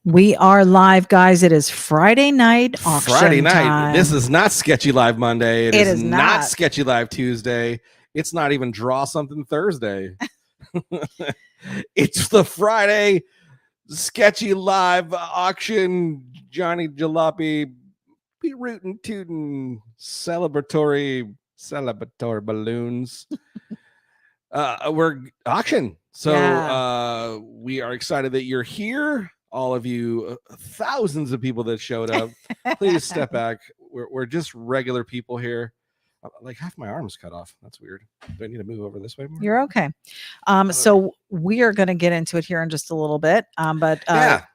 We are live, guys. It is Friday night auction Friday night. time. This is not Sketchy Live Monday. It is not. Sketchy Live Tuesday. It's not even Draw Something Thursday. It's the Friday Sketchy Live auction. Johnny Jalopy, be rootin' tootin' celebratory balloons. We're auction. So we are excited that you're here. All of you, thousands of people that showed up. Please step back. We're just regular people here. Like half my arm's cut off. That's weird. Do I need to move over this way more? You're okay. So we are going to get into it here in just a little bit. But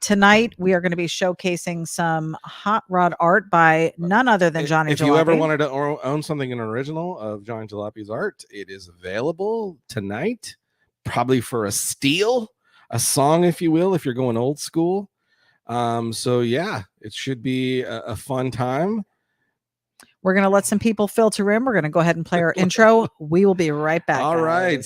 tonight we are going to be showcasing some hot rod art by none other than Johnny Jalopy. If you ever wanted to own something, an original of Johnny Jalopy's art, it is available tonight, probably for a steal. A song, if you will, if you're going old school. So yeah, it should be a fun time. We're going to let some people filter in. We're going to go ahead and play our intro. We will be right back. All right.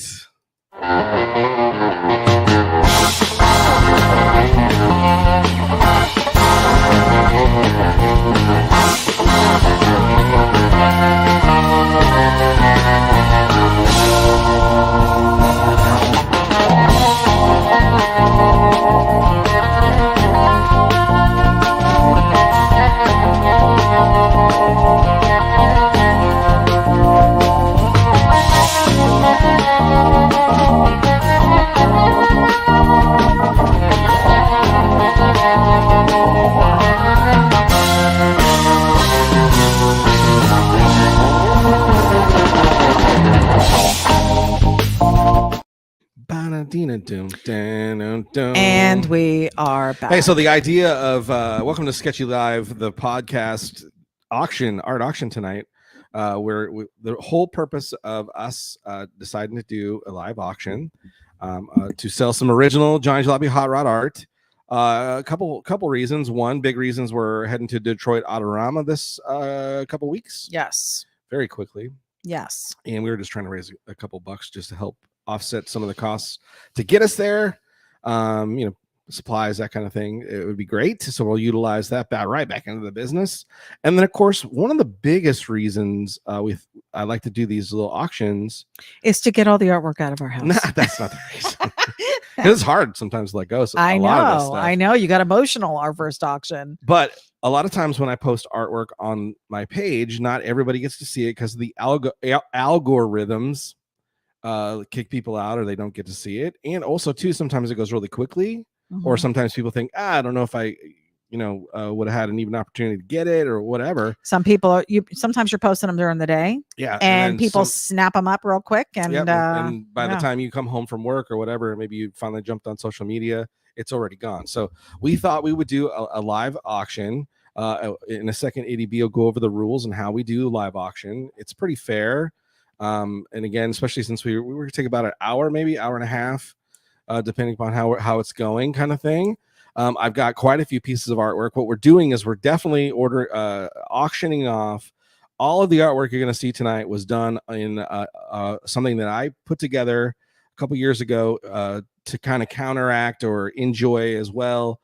And we are back. Hey, so the idea of welcome to Sketchy Live, the podcast art auction tonight, where the whole purpose of us deciding to do a live auction to sell some original Johnny Jalopy hot rod art. A couple reasons. One, big reasons, we're heading to Detroit Autorama this couple weeks. Yes. Very quickly. Yes. And we were just trying to raise a couple bucks just to help offset some of the costs to get us there. Supplies, that kind of thing. It would be great. So we'll utilize that right back into the business. And then, of course, one of the biggest reasons I like to do these little auctions is to get all the artwork out of our house. Nah, that's not the reason. It's hard sometimes to let go. So I know. You got emotional our first auction. But a lot of times when I post artwork on my page, not everybody gets to see it because the algorithms kick people out, or they don't get to see it. And also too, sometimes it goes really quickly, or sometimes people think, I don't know if I would have had an even opportunity to get it or whatever. Some people sometimes you're posting them during the day, and people snap them up real quick, and and by the time you come home from work or whatever, maybe you finally jumped on social media, it's already gone. So we thought we would do a live auction. In a second, ADB will go over the rules and how we do live auction. It's pretty fair. And again, especially since we were going to take about an hour, maybe hour and a half, depending upon how it's going, kind of thing. I've got quite a few pieces of artwork. What we're doing is we're definitely auctioning off all of the artwork you're going to see tonight. Was done in something that I put together a couple years ago to kind of counteract or enjoy as well,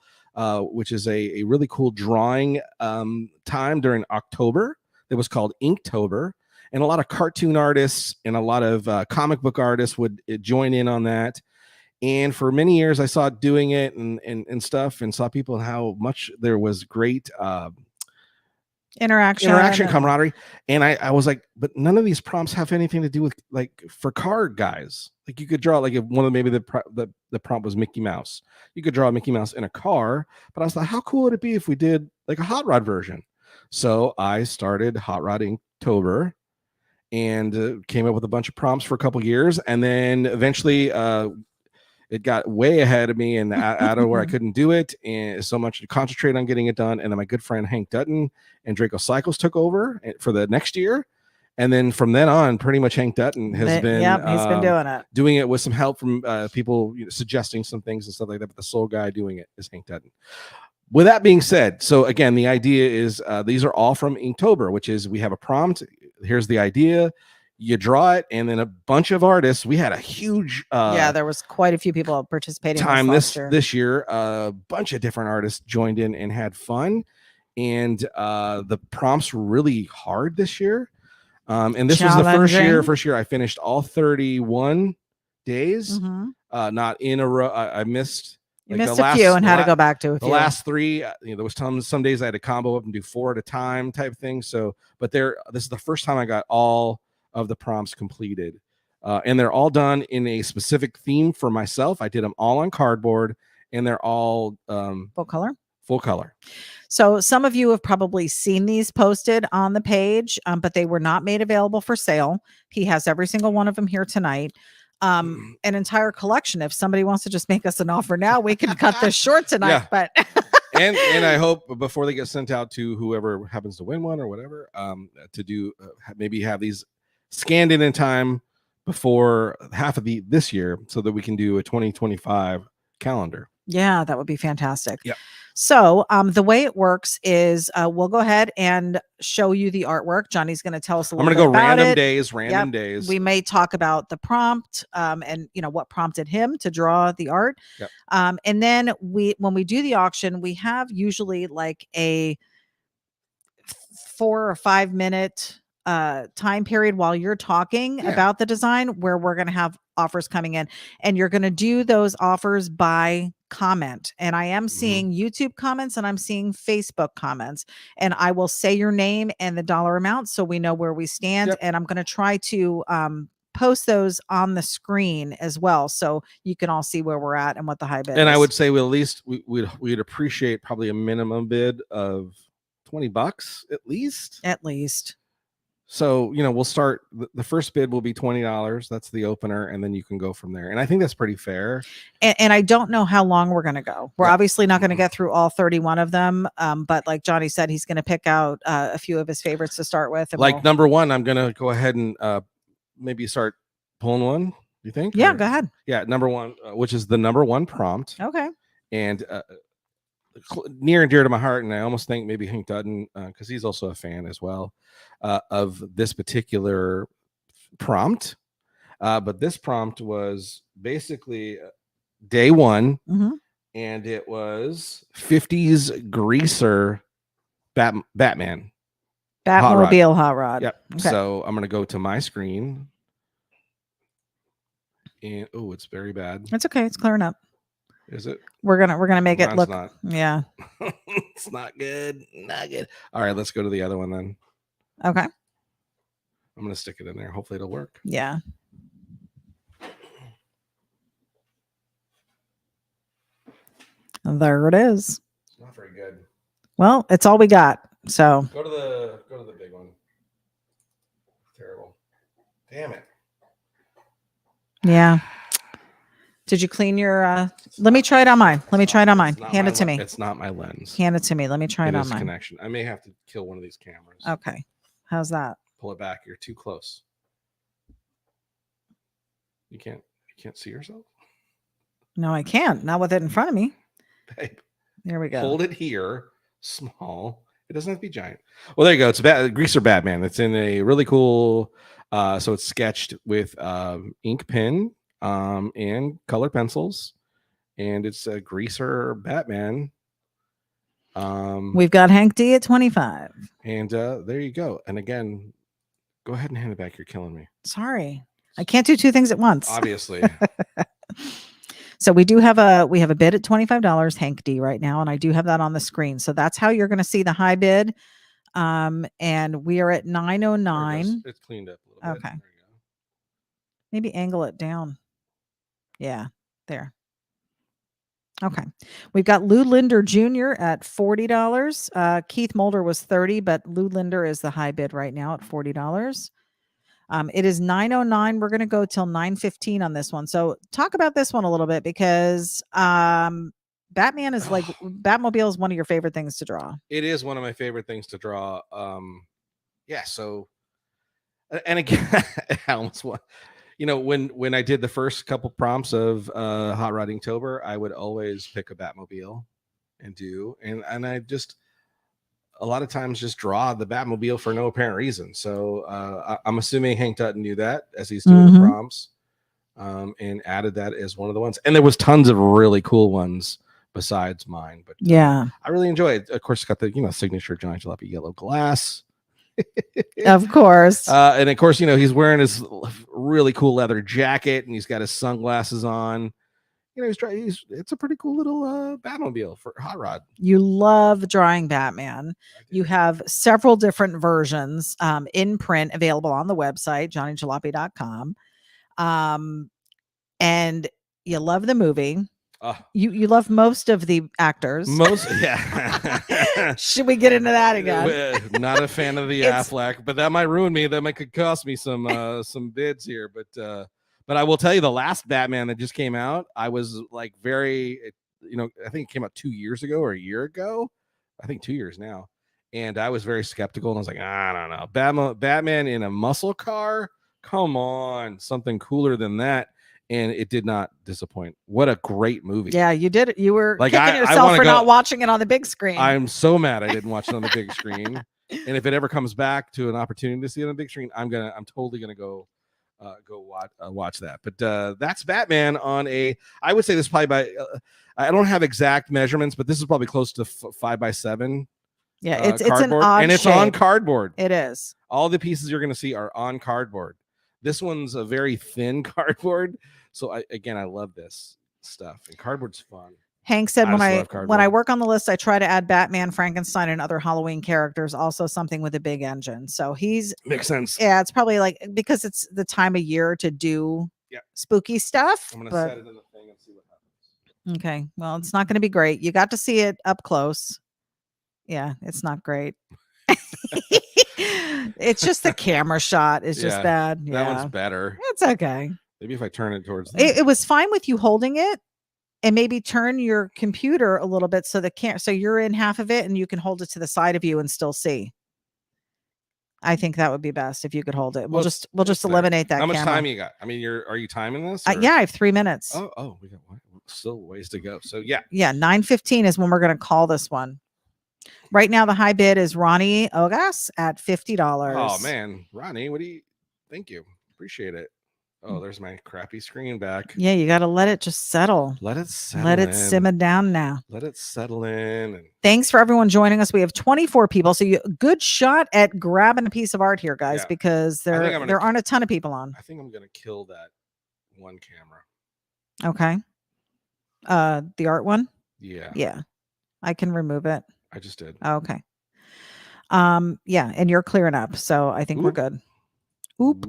which is a really cool drawing time during October. It was called Inktober. And a lot of cartoon artists and a lot of comic book artists would join in on that. And for many years, I saw doing it and stuff, and saw people and how much there was great interaction, camaraderie. And I was like, but none of these prompts have anything to do with, like, for card guys. Like, you could draw, like, if one of maybe the prompt was Mickey Mouse, you could draw a Mickey Mouse in a car. But I was like, how cool would it be if we did like a hot rod version? So I started Hot Rod Inktober, and came up with a bunch of prompts for a couple years, and then eventually it got way ahead of me and out of where I couldn't do it, and so much to concentrate on getting it done. And then my good friend Hank Dutton and Draco Cycles took over for the next year, and then from then on, pretty much Hank Dutton has been he's been doing it with some help from people suggesting some things and stuff like that. But the sole guy doing it is Hank Dutton. With that being said, so again, the idea is these are all from Inktober, which is we have a prompt. Here's the idea. you draw it, and then a bunch of artists. We had a huge there was quite a few people participating time this year. A bunch of different artists joined in and had fun, and the prompts were really hard this year. And this was the first year I finished all 31 days. Not in a row. I missed. You missed a few and had to go back to a few. The last 3, there was some days I had to combo up and do 4 at a time type thing. So, but this is the first time I got all of the prompts completed. And they're all done in a specific theme for myself. I did them all on cardboard, and they're all full color. Full color. So some of you have probably seen these posted on the page, but they were not made available for sale. He has every single one of them here tonight. An entire collection. If somebody wants to just make us an offer now, we can cut this short tonight. But and I hope before they get sent out to whoever happens to win one or whatever, to do maybe have these scanned in time before half of this year, so that we can do a 2025 calendar. Yeah, that would be fantastic. Yeah. So the way it works is we'll go ahead and show you the artwork. Johnny's going to tell us a little bit about random it. Random days. We may talk about the prompt and what prompted him to draw the art. Yep. And then when we do the auction, we have usually like a 4 or 5 minute time period while you're talking about the design, where we're going to have offers coming in, and you're going to do those offers by comment. And I am seeing YouTube comments, and I'm seeing Facebook comments, and I will say your name and the dollar amount so we know where we stand. Yep. And I'm going to try to post those on the screen as well, so you can all see where we're at and what the high bid and is. I would say we'd appreciate probably a minimum bid of $20 at least. So, we'll start, the first bid will be $20. That's the opener. And then you can go from there. And I think that's pretty fair. And I don't know how long we're going to go. We're obviously not going to get through all 31 of them. But like Johnny said, he's going to pick out a few of his favorites to start with. And number one, I'm going to go ahead and maybe start pulling one. Do you think? Yeah, go ahead. Yeah. Number one, which is the number one prompt. Okay. And near and dear to my heart, and I almost think maybe Hank Dutton, because he's also a fan as well of this particular prompt. But this prompt was basically day one, and it was 50s greaser Batman. Batmobile hot rod. Yep. Okay. So I'm going to go to my screen. And it's very bad. It's okay. It's clearing up. Is it? We're gonna make it look. Not. Yeah. It's not good. Not good. All right, let's go to the other one then. Okay. I'm gonna stick it in there. Hopefully it'll work. Yeah. There it is. It's not very good. Well, it's all we got. So go to the big one. Terrible. Damn it. Yeah. Did you clean your let me try it on mine. Let me try it on mine. Hand it to me. It's not my lens. Hand it to me. Let me try it on mine. Connection. I may have to kill one of these cameras. Okay. How's that? Pull it back. You're too close. You can't see yourself? No, I can't. Not with it in front of me. Babe. There we go. Hold it here. Small. It doesn't have to be giant. Well, there you go. It's Greaser Batman. It's in a really cool so it's sketched with ink pen and color pencils, and it's a greaser Batman. We've got Hank D at 25, and there you go. And again, go ahead and hand it back. You're killing me. Sorry, I can't do two things at once. Obviously. So we have a bid at $25, Hank D right now, and I do have that on the screen. So that's how you're going to see the high bid. And we are at 909. It's cleaned up a little bit. Okay. Maybe angle it down. Yeah, there. Okay. We've got Lou Linder Jr. at $40. Keith Mulder was $30, but Lou Linder is the high bid right now at $40. It is 909. We're going to go till 9:15 on this one. So talk about this one a little bit, because Batman is like Batmobile is one of your favorite things to draw. It is one of my favorite things to draw. Yeah. So, and again, I almost want. When I did the first couple prompts of Hot Rod Inktober, I would always pick a Batmobile and I just a lot of times just draw the Batmobile for no apparent reason. So I'm assuming Hank Dutton knew that as he's doing the prompts, and added that as one of the ones. And there was tons of really cool ones besides mine. But Yeah, I really enjoy it. Of course, it's got the signature Johnny Jalopy yellow glass. of course. And of course, he's wearing his really cool leather jacket and he's got his sunglasses on. It's a pretty cool little Batmobile for Hot Rod. You love drawing Batman. You have several different versions in print available on the website, johnnyjalopy.com. And you love the movie. You love most of the actors. Yeah. Should we get into that again? Not a fan of the Affleck, but that might ruin me. That could cost me some bids here. But I will tell you, the last Batman that just came out, I was like very, I think it came out 2 years ago or a year ago. I think 2 years now. And I was very skeptical. And I was like, I don't know. Batman in a muscle car? Come on. Something cooler than that. And it did not disappoint. What a great movie. Yeah, you did. You were like, kicking yourself for not watching it on the big screen. I'm so mad I didn't watch it on the big screen. And if it ever comes back to an opportunity to see it on the big screen, I'm totally gonna go watch that. But that's Batman on I would say this is probably by I don't have exact measurements, but this is probably close to 5x7. Yeah, it's an odd and it's shape. on cardboard. It is. All the pieces you're gonna see are on cardboard. This one's a very thin cardboard. So I love this stuff, and cardboard's fun. Hank said, when I work on the list, I try to add Batman, Frankenstein, and other Halloween characters, also something with a big engine. So makes sense. Yeah, it's probably like, because it's the time of year to do spooky stuff. I'm gonna set it in the thing and see what happens. Okay. Well, it's not gonna be great. You got to see it up close. Yeah, it's not great. It's just the camera shot is just bad. Yeah. That one's better. It's okay. Maybe if I turn it towards it was fine with you holding it, and maybe turn your computer a little bit so so you're in half of it and you can hold it to the side of you and still see. I think that would be best if you could hold it. We'll just eliminate that. How much camera. time you got? I mean, are you timing this? Yeah, I have 3 minutes. Oh, we got still ways to go. So yeah. 9:15 is when we're going to call this one. Right now, the high bid is Ronnie Ogas at $50. Oh man, Ronnie, thank you. Appreciate it. Oh, there's my crappy screen back. Yeah, you got to let it just settle. Let it settle. Let it simmer down now. Let it settle in. Thanks for everyone joining us. We have 24 people, so good shot at grabbing a piece of art here, guys, because there aren't a ton of people on. I think I'm gonna kill that one camera. Okay. The art one? Yeah. Yeah. I can remove it. I just did. Okay. Yeah, and you're clearing up, so I think we're good. Oop.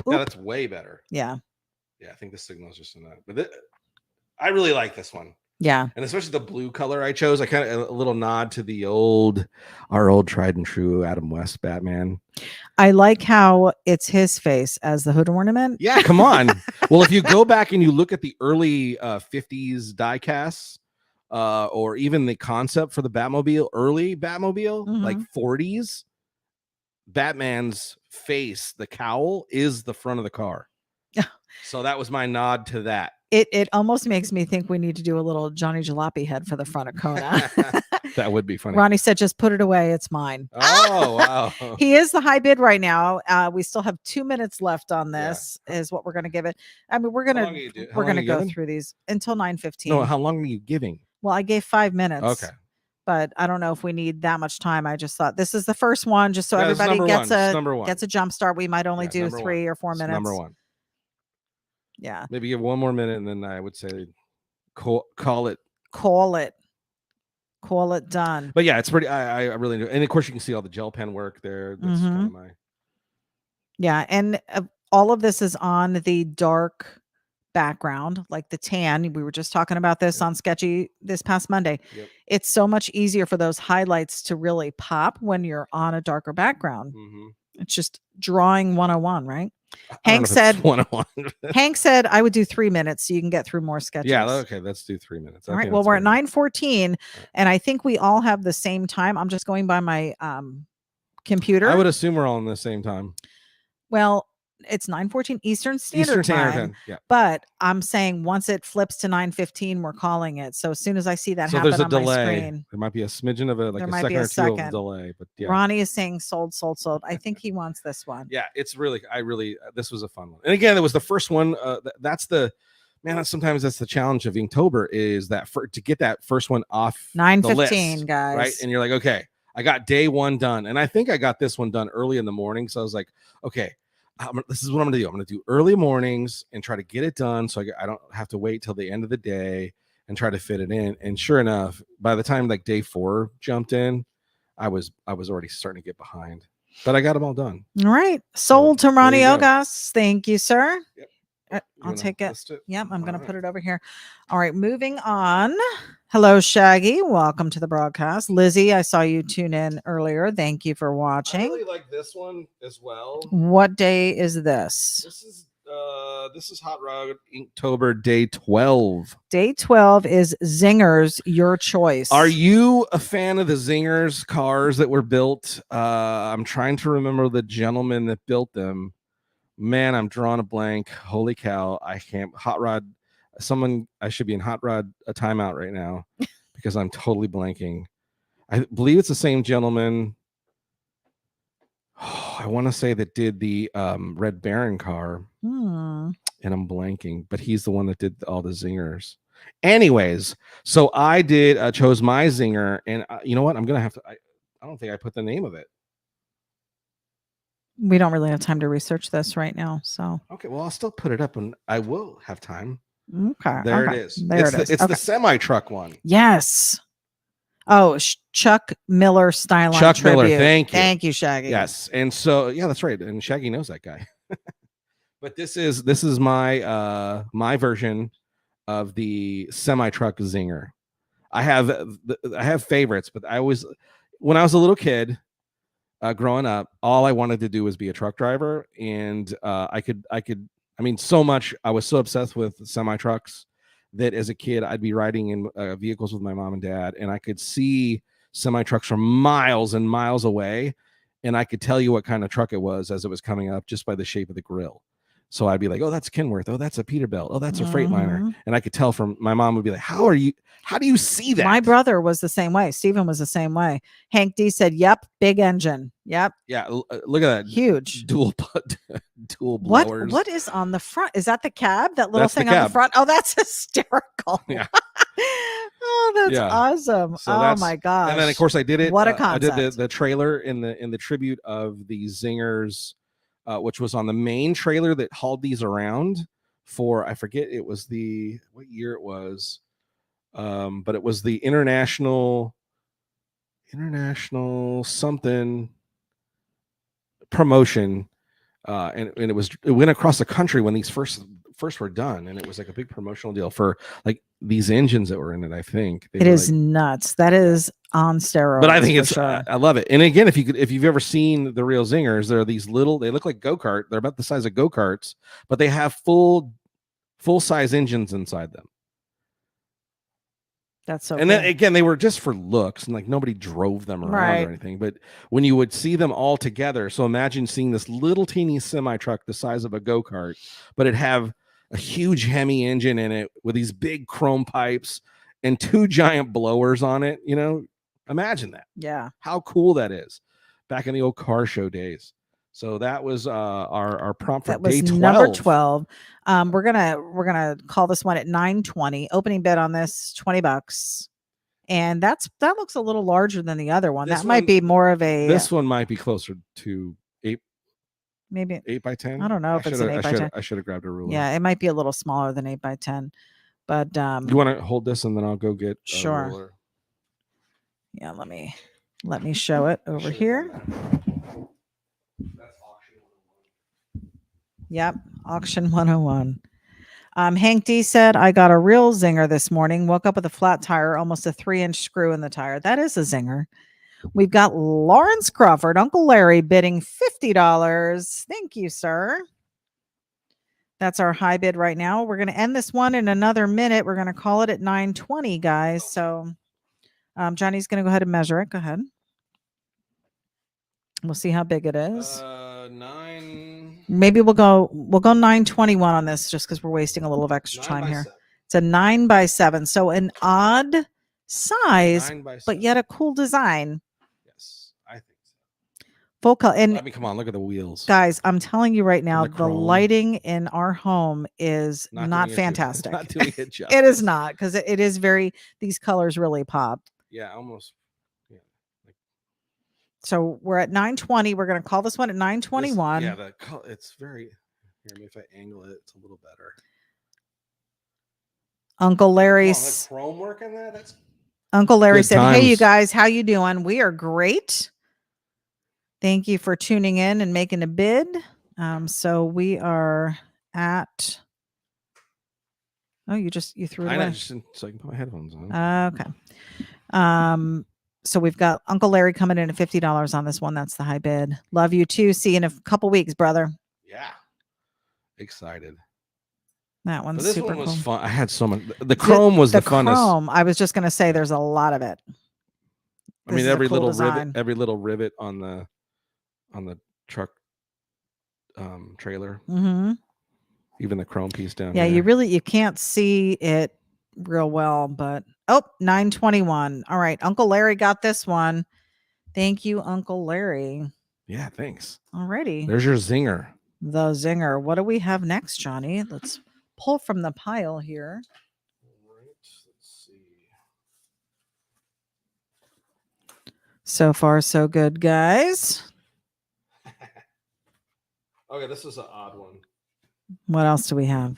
Yeah, that's way better. Yeah. Yeah, I think the signal is just in that. But I really like this one. Yeah. And especially the blue color I chose. I kind of a little nod to our old tried and true Adam West Batman. I like how it's his face as the hood ornament. Yeah, come on. Well, if you go back and you look at the early 50s die casts, or even the concept for the Batmobile, early Batmobile, like 40s, Batman's face, the cowl, is the front of the car. So that was my nod to that. It almost makes me think we need to do a little Johnny Jalopy head for the front of Kona. That would be funny. Ronnie said, just put it away. It's mine. Oh, wow. He is the high bid right now. We still have 2 minutes left on this, is what we're going to give it. I mean, we're going to go through these until 9:15. No, how long are you giving? Well, I gave 5 minutes. Okay. But I don't know if we need that much time. I just thought this is the first one, just so everybody gets a jump start. We might only do 3 or 4 minutes. Number one. Yeah. Maybe give one more minute, and then I would say call it. Call it done. But yeah, it's pretty. I really enjoy. And of course, you can see all the gel pen work there. That's kind of my. Yeah, and all of this is on the dark background, like the tan. We were just talking about this on Sketchy this past Monday. Yep. It's so much easier for those highlights to really pop when you're on a darker background. It's just drawing 101, right? Hank said 101. Hank said I would do 3 minutes so you can get through more sketches. Yeah, okay, let's do 3 minutes. All right. Well, we're at 9:14, and I think we all have the same time. I'm just going by my computer. I would assume we're all in the same time. Well, it's 9:14 Eastern Standard Eastern Standard Time. Time. Yeah. But I'm saying once it flips to 9:15, we're calling it. So as soon as I see that So happen there's a on my delay. screen, There might be a smidgen of there a might be second a or two of second. delay, but yeah. Ronnie is saying sold. I think he wants this one. Yeah, it's really, this was a fun one. And again, it was the first one. That's the, man, sometimes that's the challenge of Inktober, is that to get that first one off the 9:15, list, guys. right? And you're like, okay, I got day one done. And I think I got this one done early in the morning. So I was like, okay, this is what I'm going to do. I'm going to do early mornings and try to get it done so I don't have to wait till the end of the day and try to fit it in. And sure enough, by the time like day 4 jumped in, I was already starting to get behind. But I got them all done. All right. Sold to Ronnie there you go. Elgas. Thank you, sir. Yep. I'll take it. Yep, I'm going to All put it over here. All right, moving on. Hello, Shaggy. Welcome to the broadcast. Lizzie, I saw you tune in earlier. Thank you for I watching. really like this one as well. What day is this? This is Hot Rod Inktober day 12. Day 12 is Zingers, your choice. Are you a fan of the Zingers cars that were built? I'm trying to remember the gentleman that built them. Man, I'm drawing a blank. Holy cow. I can't. Hot Rod. I should be in Hot Rod a timeout right now because I'm totally blanking. I believe it's the same gentleman. I want to say that did the Red Baron car. And I'm blanking, but he's the one that did all the Zingers. Anyways, so I chose my Zinger, and you know what? I'm gonna have to. I don't think I put the name of it. We don't really have time to research this right now, so okay. Well, I'll still put it up, and I will have time. Okay, there it is. It's the semi truck one. Yes. Oh, Chuck Miller Styline. Chuck Miller. Thank you, Shaggy. Yes, and so yeah, that's right. And Shaggy knows that guy. But this is my my version of the semi truck Zinger. I have favorites, but when I was a little kid, growing up, all I wanted to do was be a truck driver, and I mean, so much. I was so obsessed with semi trucks that as a kid, I'd be riding in vehicles with my mom and dad, and I could see semi trucks from miles and miles away, and I could tell you what kind of truck it was as it was coming up just by the shape of the grill. So I'd be like, oh, that's a Kenworth. Oh, that's a Peterbilt. Oh, that's a Freightliner. And I could tell from my mom would be like, how do you see that? My brother was the same way. Stephen was the same way. Hank D said, yep, big engine. Yep. Yeah. Look at that. Huge. Dual blowers. What is on the front? Is that the cab? That little thing on the front? Oh, that's hysterical. Yeah. Oh, that's awesome. So oh my gosh. And then of course I did it. What a concept. I did the trailer in the tribute of the Zingers, which was on the main trailer that hauled these around for, I forget, it was what year it was. But it was the international something promotion. And it went across the country when these first were done, and it was like a big promotional deal for like these engines that were in it. I think it is nuts. That is on steroids. But I think it's I love it. And again, if you've ever seen the real Zingers, they're these little, they look like go-kart. They're about the size of go-karts, but they have full size engines inside them. That's so and cool. Then again, they were just for looks, and like nobody drove them around or anything. But when you would see them all together, so imagine seeing this little teeny semi truck the size of a go-kart, but it have a huge Hemi engine in it with these big chrome pipes and 2 giant blowers on it. You know, imagine that. Yeah, how cool that is. Back in the old car show days. So that was our prompt for day 12. Number 12. We're gonna call this one at 9:20. Opening bid on this $20, and that looks a little larger than the other one. That might be more of a. This one might be closer to 8. Maybe 8 by 10. I don't know if it's an 8 by 10. I should have grabbed a ruler. Yeah, it might be a little smaller than 8 by 10. But you want to hold this and then I'll go get a ruler. Yeah, let me show it over here. Yep, Auction 101. Hank D said, I got a real zinger this morning. Woke up with a flat tire, almost a 3-inch screw in the tire. That is a zinger. We've got Lawrence Crawford, Uncle Larry, bidding $50. Thank you, sir. That's our high bid right now. We're going to end this one in another minute. We're going to call it at 9:20, guys. So Johnny's going to go ahead and measure it. Go ahead. We'll see how big it is. 9. Maybe we'll go 921 on this just because we're wasting a little of extra 9 time by here. 7. It's a 9x7, so an odd size, 9 by 7. but yet a cool design. Yes, I think so. Full color. And I mean, come on, look at the wheels. guys, I'm telling you right now, the the chrome. lighting in our home is not doing it fantastic. not doing it justice. It is not, because it is very, these colors really pop. Yeah, almost. Yeah. So we're at 920. We're going to call this one at 921. Yeah, the color, it's very. Here, maybe if I angle it, it's a little better. Uncle Larry. Come on, the chrome work in that. That's Uncle Larry good said, "Hey, you times. guys, how you doing? We are great. Thank you for tuning in and making a bid. So we are at. Oh, you threw it away. just so I can put my headphones on. Okay. So we've got Uncle Larry coming in at $50 on this one. That's the high bid. Love you too. See you in a couple weeks, brother. Yeah, excited. That one's But this super one was cool. fun. I had so much. The chrome was the funnest. Chrome. I was just going to say, there's a lot of it. I mean, every little rivet on the truck trailer. Mm-hmm. Even the chrome piece down. Yeah, here. you can't see it real well, but 921. All right, Uncle Larry got this one. Thank you, Uncle Larry. Yeah, thanks. Alrighty. There's your zinger. The zinger. What do we have next, Johnny? Let's pull from the pile here. All right, let's see. So far, so good, guys. Okay, this is an odd one. What else do we have?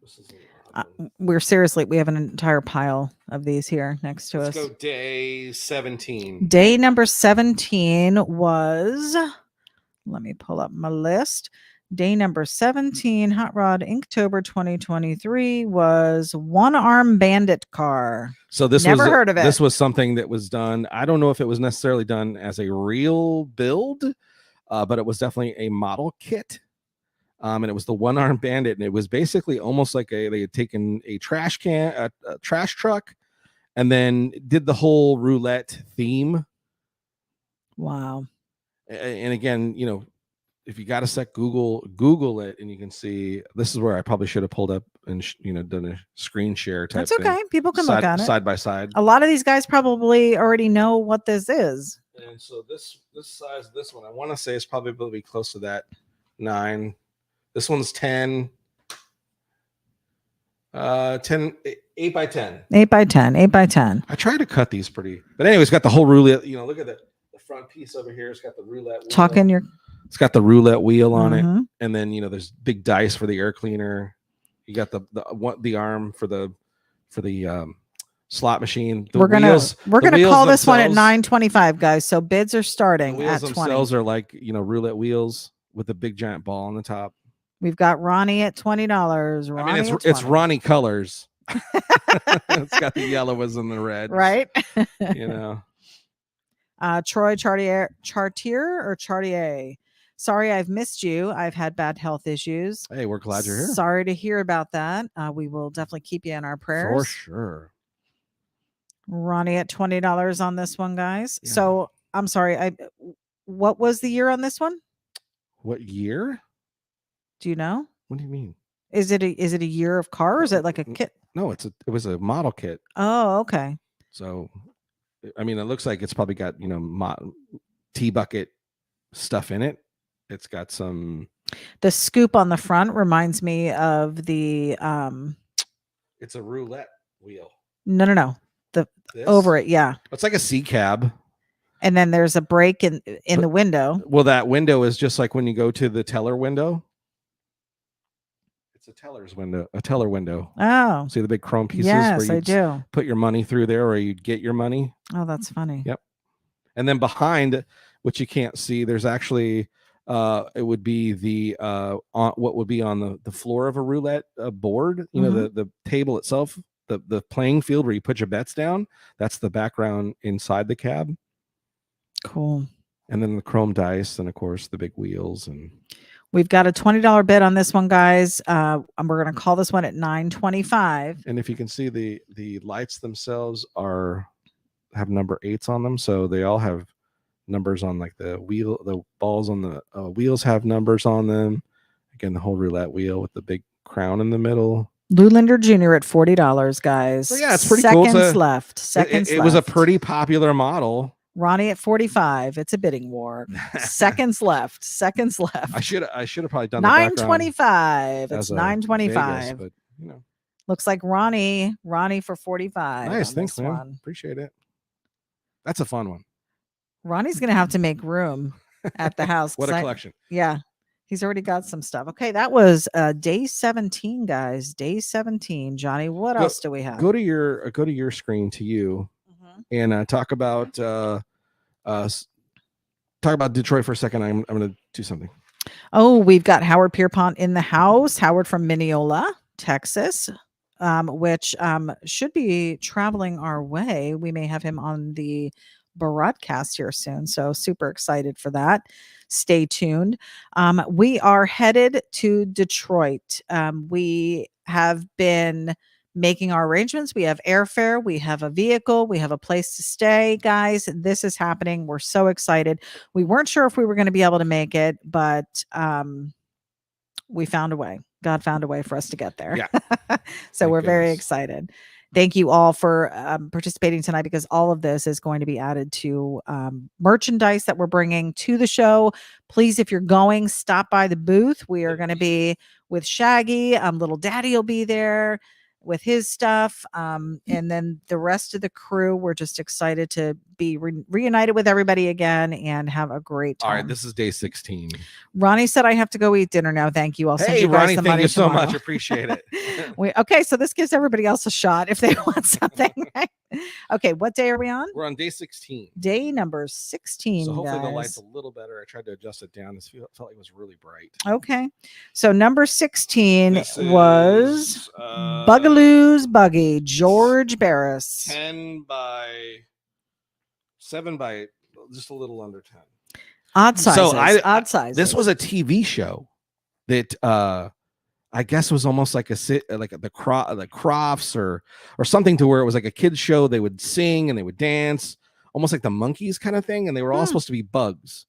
This is an odd one. We have an entire pile of these here next to us. Let's go day 17. Day number 17 was, let me pull up my list. Day number 17, Hot Rod Inktober 2023 was One Arm Bandit car. So this Never heard of it. This was something that was done. I don't know if it was necessarily done as a real build, but it was definitely a model kit. And it was the One Arm Bandit, and it was basically almost like they had taken a trash can, a trash truck, and then did the whole roulette theme. Wow. And again, you know, if you got a sec, Google it, and you can see. This is where I probably should have pulled up and done a screen share type. That's okay. Thing. People can look at it side by side. A lot of these guys probably already know what this is. And so this size, this one, I want to say is probably close to that 9. This one's 10. 10, 8 by 10. 8 by 10. 8 by 10. I tried to cut these pretty, but anyway, it's got the whole roulette. You know, look at the front piece over here. It's got the roulette wheel. It's got the roulette wheel on it, and then there's big dice for the air cleaner. You got the arm for the slot machine. We're gonna call this one at 925, guys. So bids are starting the wheels at 20. Themselves are like roulette wheels with a big giant ball on the top. We've got Ronnie at $20. I mean, it's Ronnie colors. It's got the yellows and the red, right? Troy Chartier or Chartier. Sorry, I've missed you. I've had bad health issues. Hey, we're glad you're here. Sorry to hear about that. We will definitely keep you in our prayers. For sure. Ronnie at $20 on this one, guys. Yeah. So I'm sorry. What was the year on this one? What year? Do you know? What do you mean? Is it a year of car, or is it like a kit? No, it was a model kit. Oh, okay. So, I mean, it looks like it's probably got T-bucket stuff in it. It's got some. The scoop on the front reminds me of the. It's a roulette wheel. No. This? Over it, yeah. It's like a C cab. And then there's a break in the window. Well, that window is just like when you go to the teller window. It's a teller window. Oh. See the big chrome pieces? Yes, I do. Put your money through there, or you'd get your money. Oh, that's funny. Yep. And then behind, which you can't see, there's actually it would be the what would be on the floor of a roulette board. The table itself, the playing field where you put your bets down. That's the background inside the cab. Cool. And then the chrome dice, and of course the big wheels. And we've got a $20 bid on this one, guys. And we're going to call this one at $925. And if you can see, the lights themselves have number 8s on them, so they all have numbers on, like the balls on the wheels have numbers on them. Again, the whole roulette wheel with the big crown in the middle. Lou Linder Jr. at $40, guys. So yeah, it's pretty cool. Seconds left. Seconds it left. was a pretty popular model. Ronnie at 45. It's a bidding war. Seconds left. Seconds left. I should have probably done 925. The it's 925. but you know. Looks like Ronnie for 45. Nice, thanks, man. One. Appreciate it. That's a fun one. Ronnie's gonna have to make room at the house. What a collection. Yeah. He's already got some stuff. Okay, that was day 17, guys. Day 17. Johnny, what else do we have? Go to your screen to you and talk about Detroit for a second. I'm going to do something. Oh, we've got Howard Pierpont in the house. Howard from Mineola, Texas, which should be traveling our way. We may have him on the broadcast here soon. So super excited for that. Stay tuned. We are headed to Detroit. We have been making our arrangements. We have airfare, we have a vehicle, we have a place to stay. Guys, this is happening. We're so excited. We weren't sure if we were going to be able to make it, but we found a way. God found a way for us to get there. Yeah. So we're very excited. Thank you all for participating tonight, because all of this is going to be added to merchandise that we're bringing to the show. Please, if you're going, stop by the booth. We are going to be with Shaggy. Little Daddy will be there with his stuff. And then the rest of the crew, we're just excited to be reunited with everybody again and have a great time. All right, this is day 16. Ronnie said I have to go eat dinner now. Thank you. I'll send you guys Ronnie, the thank money you so tomorrow. much. Appreciate it. Okay, so this gives everybody else a shot if they want something. Okay, what day are we on? We're on day 16. Day number 16. So hopefully guys. the light's a little better. I tried to adjust it down. This felt like it was really bright. Okay, so number 16 was Bugaloo's Buggy, George Barris. 10 by 7 by just a little under 10. Odd sizes. So odd sizes. This was a TV show that I guess was almost like the Crofts or something, to where it was like a kids show. They would sing and they would dance, almost like the Monkees kind of thing, and they were all supposed to be bugs.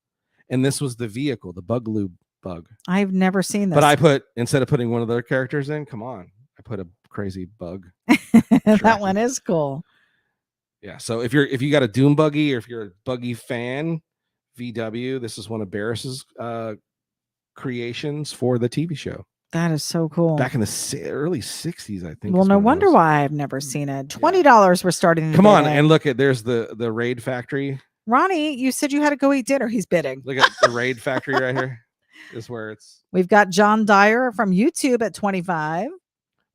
And this was the vehicle, the Bugaloo bug. I've never seen this. But instead of putting one of their characters in, come on, I put a crazy bug. That one is cool. Yeah. So if you got a Doom buggy, or if you're a buggy fan, VW, this is one of Barris's creations for the TV show. That is so cool. Back in the early 60s, I think. Well, no wonder why I've never seen it. $20 we're starting. Come on, and look at there's the Raid Factory. Ronnie, you said you had to go eat dinner. He's bidding. Look at the Raid Factory right here. Is where it's. We've got John Dyer from YouTube at 25.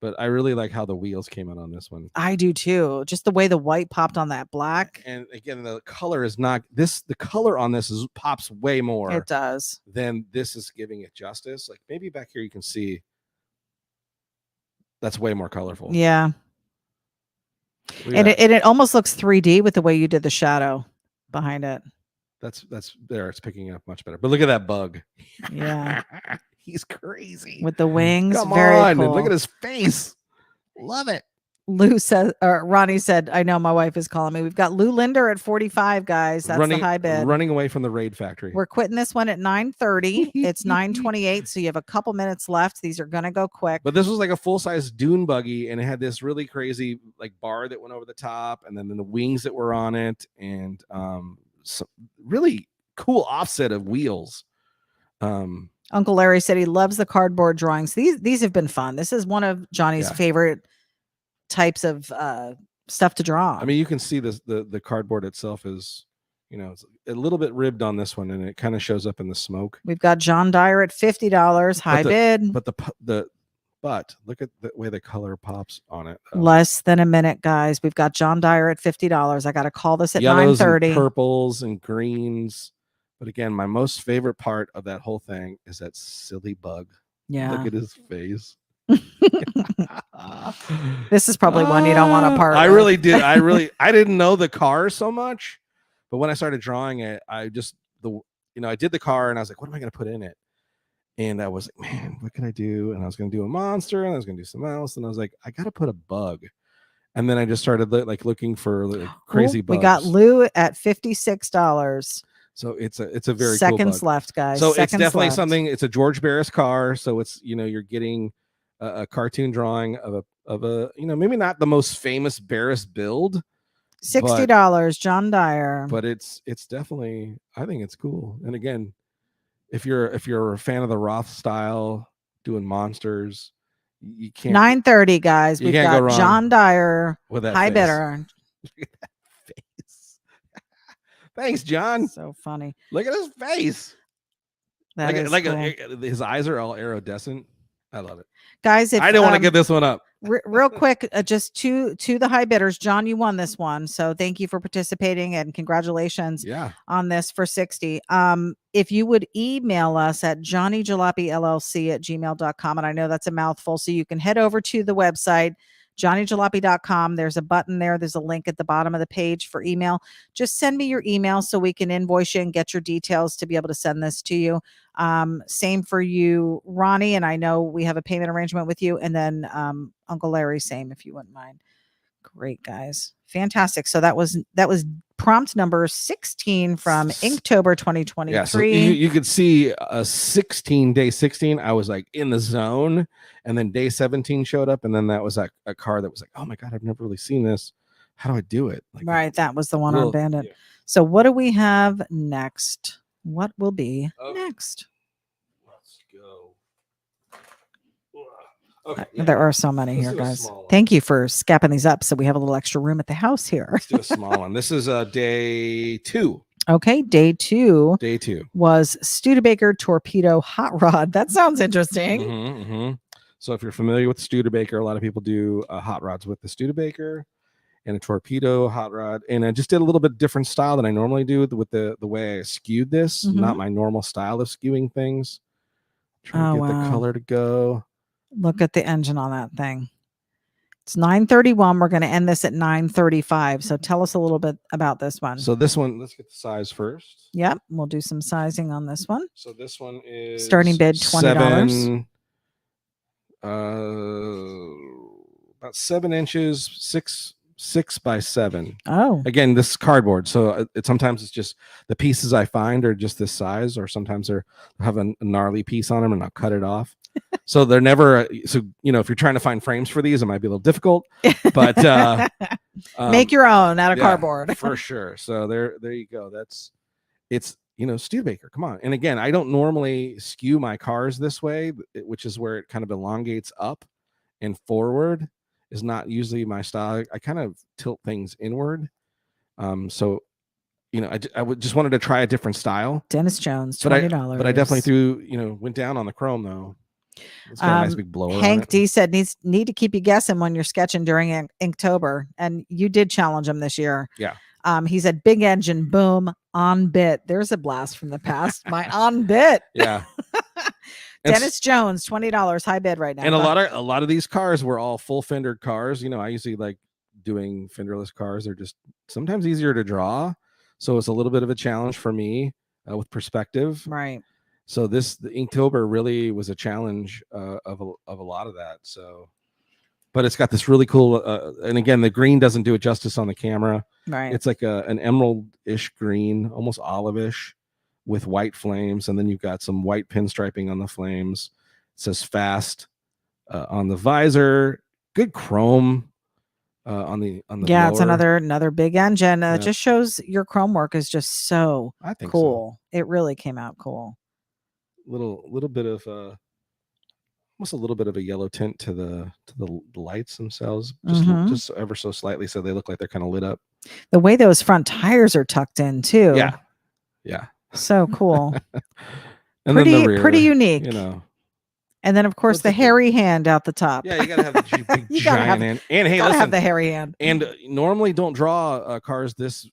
But I really like how the wheels came out on this one. I do too. Just the way the white popped on that black. And again, the color is not this. The color on this pops way more. It does. Than this is giving it justice. Like maybe back here you can see. That's way more colorful. Yeah. And it almost looks 3D with the way you did the shadow behind it. That's there. It's picking up much better. But look at that bug. Yeah. He's crazy. With the wings. Come very on. cool. And look at his face. Love it. Ronnie said, I know my wife is calling me. We've got Lou Linder at 45, guys. That's the high bid. Running away from the Raid Factory. We're quitting this one at 9:30. It's 9:28, so you have a couple minutes left. These are going to go quick. But this was like a full-size dune buggy, and it had this really crazy like bar that went over the top, and then the wings that were on it, and some really cool offset of wheels. Uncle Larry said he loves the cardboard drawings. These have been fun. This is one of Johnny's favorite types of stuff to draw. I mean, you can see this the cardboard itself is, it's a little bit ribbed on this one, and it kind of shows up in the smoke. We've got John Dyer at $50, high bid. But look at the way the color pops on it. Less than a minute, guys. We've got John Dyer at $50. I got to call this at 9:30. And purples and greens. But again, my most favorite part of that whole thing is that silly bug. Yeah. Look at his face. This is probably one you don't want to part with. I really did. I didn't know the car so much, but when I started drawing it, I did the car and I was like, what am I going to put in it? And I was like, man, what can I do? And I was going to do a monster and I was going to do something else. And I was like, I got to put a bug. And then I just started looking for crazy bugs. We got Lou at $56. So it's a very Seconds cool bug. left, guys. So it's Seconds definitely left. something. It's a George Barris car. So it's you're getting a cartoon drawing of a maybe not the most famous Barris build, $60, John Dyer. but it's definitely, I think it's cool. And again, if you're a fan of the Roth style doing monsters, you can't 9:30, guys. We've can't go got wrong John Dyer, with that high face. bidder. Face. Thanks, John. So funny. Look at his face. That is cool. His eyes are all iridescent. I love it, guys. If I didn't want to give this one up. Real quick, just to the high bidders, John, you won this one, so thank you for participating and congratulations on this for 60. If you would email us at johnnyjalopyllc@gmail.com, and I know that's a mouthful, so you can head over to the website johnnyjalopy.com. There's a button there. There's a link at the bottom of the page for email. Just send me your email so we can invoice you and get your details to be able to send this to you. Same for you, Ronnie. And I know we have a payment arrangement with you. And then Uncle Larry, same, if you wouldn't mind. Great, guys. Fantastic. So that was prompt number 16 from Inktober 2023. Yeah, so you could see a 16, day 16, I was like in the zone, and then day 17 showed up, and then that was like a car that was like, oh my God, I've never really seen this. How do I do it? Like, right, that was the one on Bandit. Yeah. So what do we have next? What will be next? Let's go. Okay, there are so many here, guys. Thank you for scapping these up so we have a little extra room at the house here. Let's do a small one. This is day 2. Okay, day 2. Day 2 was Studebaker Torpedo Hot Rod. That sounds interesting. So if you're familiar with Studebaker, a lot of people do hot rods with the Studebaker and a torpedo hot rod. And I just did a little bit different style than I normally do with the way I skewed this. Not my normal style of skewing things. Trying to get the color to go. Look at the engine on that thing. It's 9:31. We're going to end this at 9:35. So tell us a little bit about this one. So this one, let's get the size first. Yep. We'll do some sizing on this one. So this one is starting bid $20. About 7 inches, 6 by 7. Oh, again, this is cardboard, so sometimes it's just the pieces I find are just this size, or sometimes they have a gnarly piece on them and I'll cut it off. So they're never so if you're trying to find frames for these, it might be a little difficult, but make your own out of cardboard for sure. So there you go. It's Studebaker, come on. And again, I don't normally skew my cars this way, which is where it kind of elongates up and forward is not usually my style. I kind of tilt things inward. So I would just wanted to try a different style. Dennis Jones, $20. But I definitely went down on the chrome though. It's got a nice big blower. Hank D said need to keep you guessing when you're sketching during Inktober, and you did challenge him this year. Yeah. He said big engine, boom, on bit. There's a blast from the past. My on bit. Yeah. Dennis Jones, $20, high bid right now. And a lot of these cars were all full fendered cars. I usually like doing fenderless cars. They're just sometimes easier to draw, so it's a little bit of a challenge for me with perspective. Right. So the Inktober really was a challenge of a lot of that. So, but it's got this really cool, and again, the green doesn't do it justice on the camera. Right. It's like an emerald-ish green, almost olive-ish, with white flames, and then you've got some white pinstriping on the flames. It says fast on the visor. Good chrome on the yeah, blower. It's another big engine. It just shows your chrome work is just so cool. So. It really came out cool. Little bit of almost a little bit of a yellow tint to the lights themselves, just ever so slightly, so they look like they're kind of lit up. The way those front tires are tucked in too. Yeah. So cool. And pretty then the rear, pretty unique. And then of course the hairy hand out the top. Yeah, you gotta have the big giant hand. And hey, listen, have the hairy hand. And normally don't draw cars this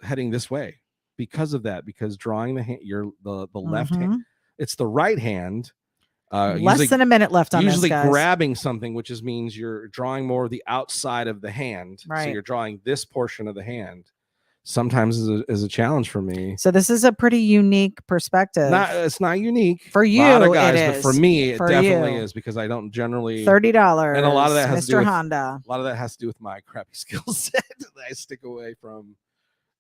heading this way because of that. Because drawing the hand, the left hand, it's the right hand. Less than a minute left on usually this, guys. Grabbing something, which means you're drawing more of the outside of the hand. Right. So you're drawing this portion of the hand. Sometimes is a challenge for me. So this is a pretty unique perspective. It's not unique for you, a lot of guys, it but is. for me, it definitely you. is because I don't generally $30. And a lot of that has Mr. to do with Honda. A lot of that has to do with my crappy skill set. I stick away from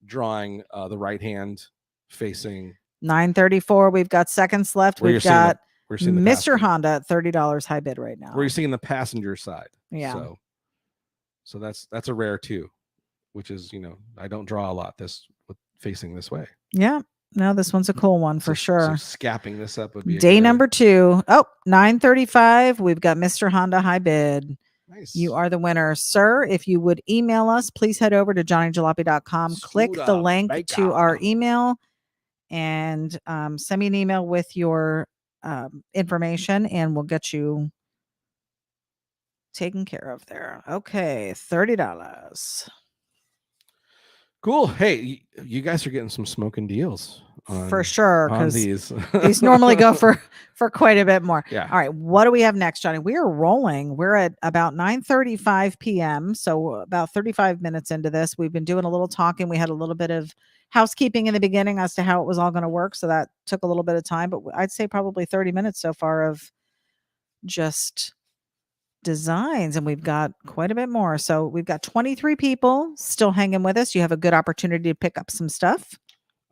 drawing the right hand facing 934. We've got seconds left. where We've got we're seeing the Mr. passenger. Honda at $30 high bid right now. Where you're seeing the passenger side. Yeah. So that's a rare too, which is, I don't draw a lot facing this way. Yeah. No, this one's a cool one for sure. So scapping this up would be day number 2. Oh, 935. We've got Mr. Honda high bid. Nice. You are the winner, sir. If you would email us, please head over to johnnyjalopy.com. Click the link to our email and send me an email with your information, and we'll get you taken care of there. Okay, $30. Cool. Hey, you guys are getting some smoking deals for sure, on because these normally go for quite a bit more. Yeah. All right, what do we have next, Johnny? We are rolling. We're at about 9:35 p.m. So about 35 minutes into this. We've been doing a little talking. We had a little bit of housekeeping in the beginning as to how it was all going to work, so that took a little bit of time, but I'd say probably 30 minutes so far of just designs, and we've got quite a bit more. So we've got 23 people still hanging with us. You have a good opportunity to pick up some stuff.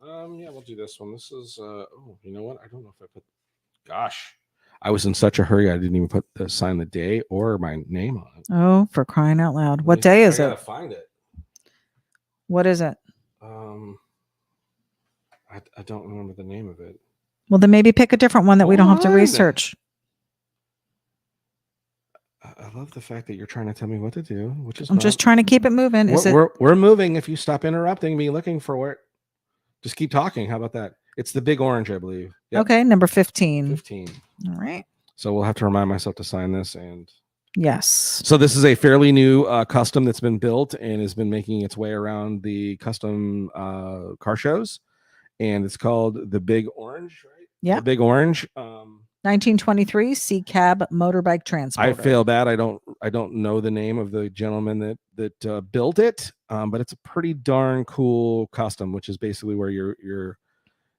Yeah, we'll do this one. This is you know what? I don't know if I put I was in such a hurry I didn't even put the sign the day or my name on it. Oh, for crying out loud. What day is it? I gotta find it. What is it? I don't remember the name of it. Well, then maybe pick a different one that we don't have to research. I love the fact that you're trying to tell me what to do, which is I'm just trying to keep it moving. We're moving. If you stop interrupting me looking for it, just keep talking. How about that? It's the big orange, I believe. Yep. Okay, number 15. 15. All right. So we'll have to remind myself to sign this. And yes. So this is a fairly new custom that's been built and has been making its way around the custom car shows, and it's called the Big Orange, right? Yeah. The Big Orange. 1923 C cab motorbike transporter. I feel bad. I don't know the name of the gentleman that built it, but it's a pretty darn cool custom, which is basically where your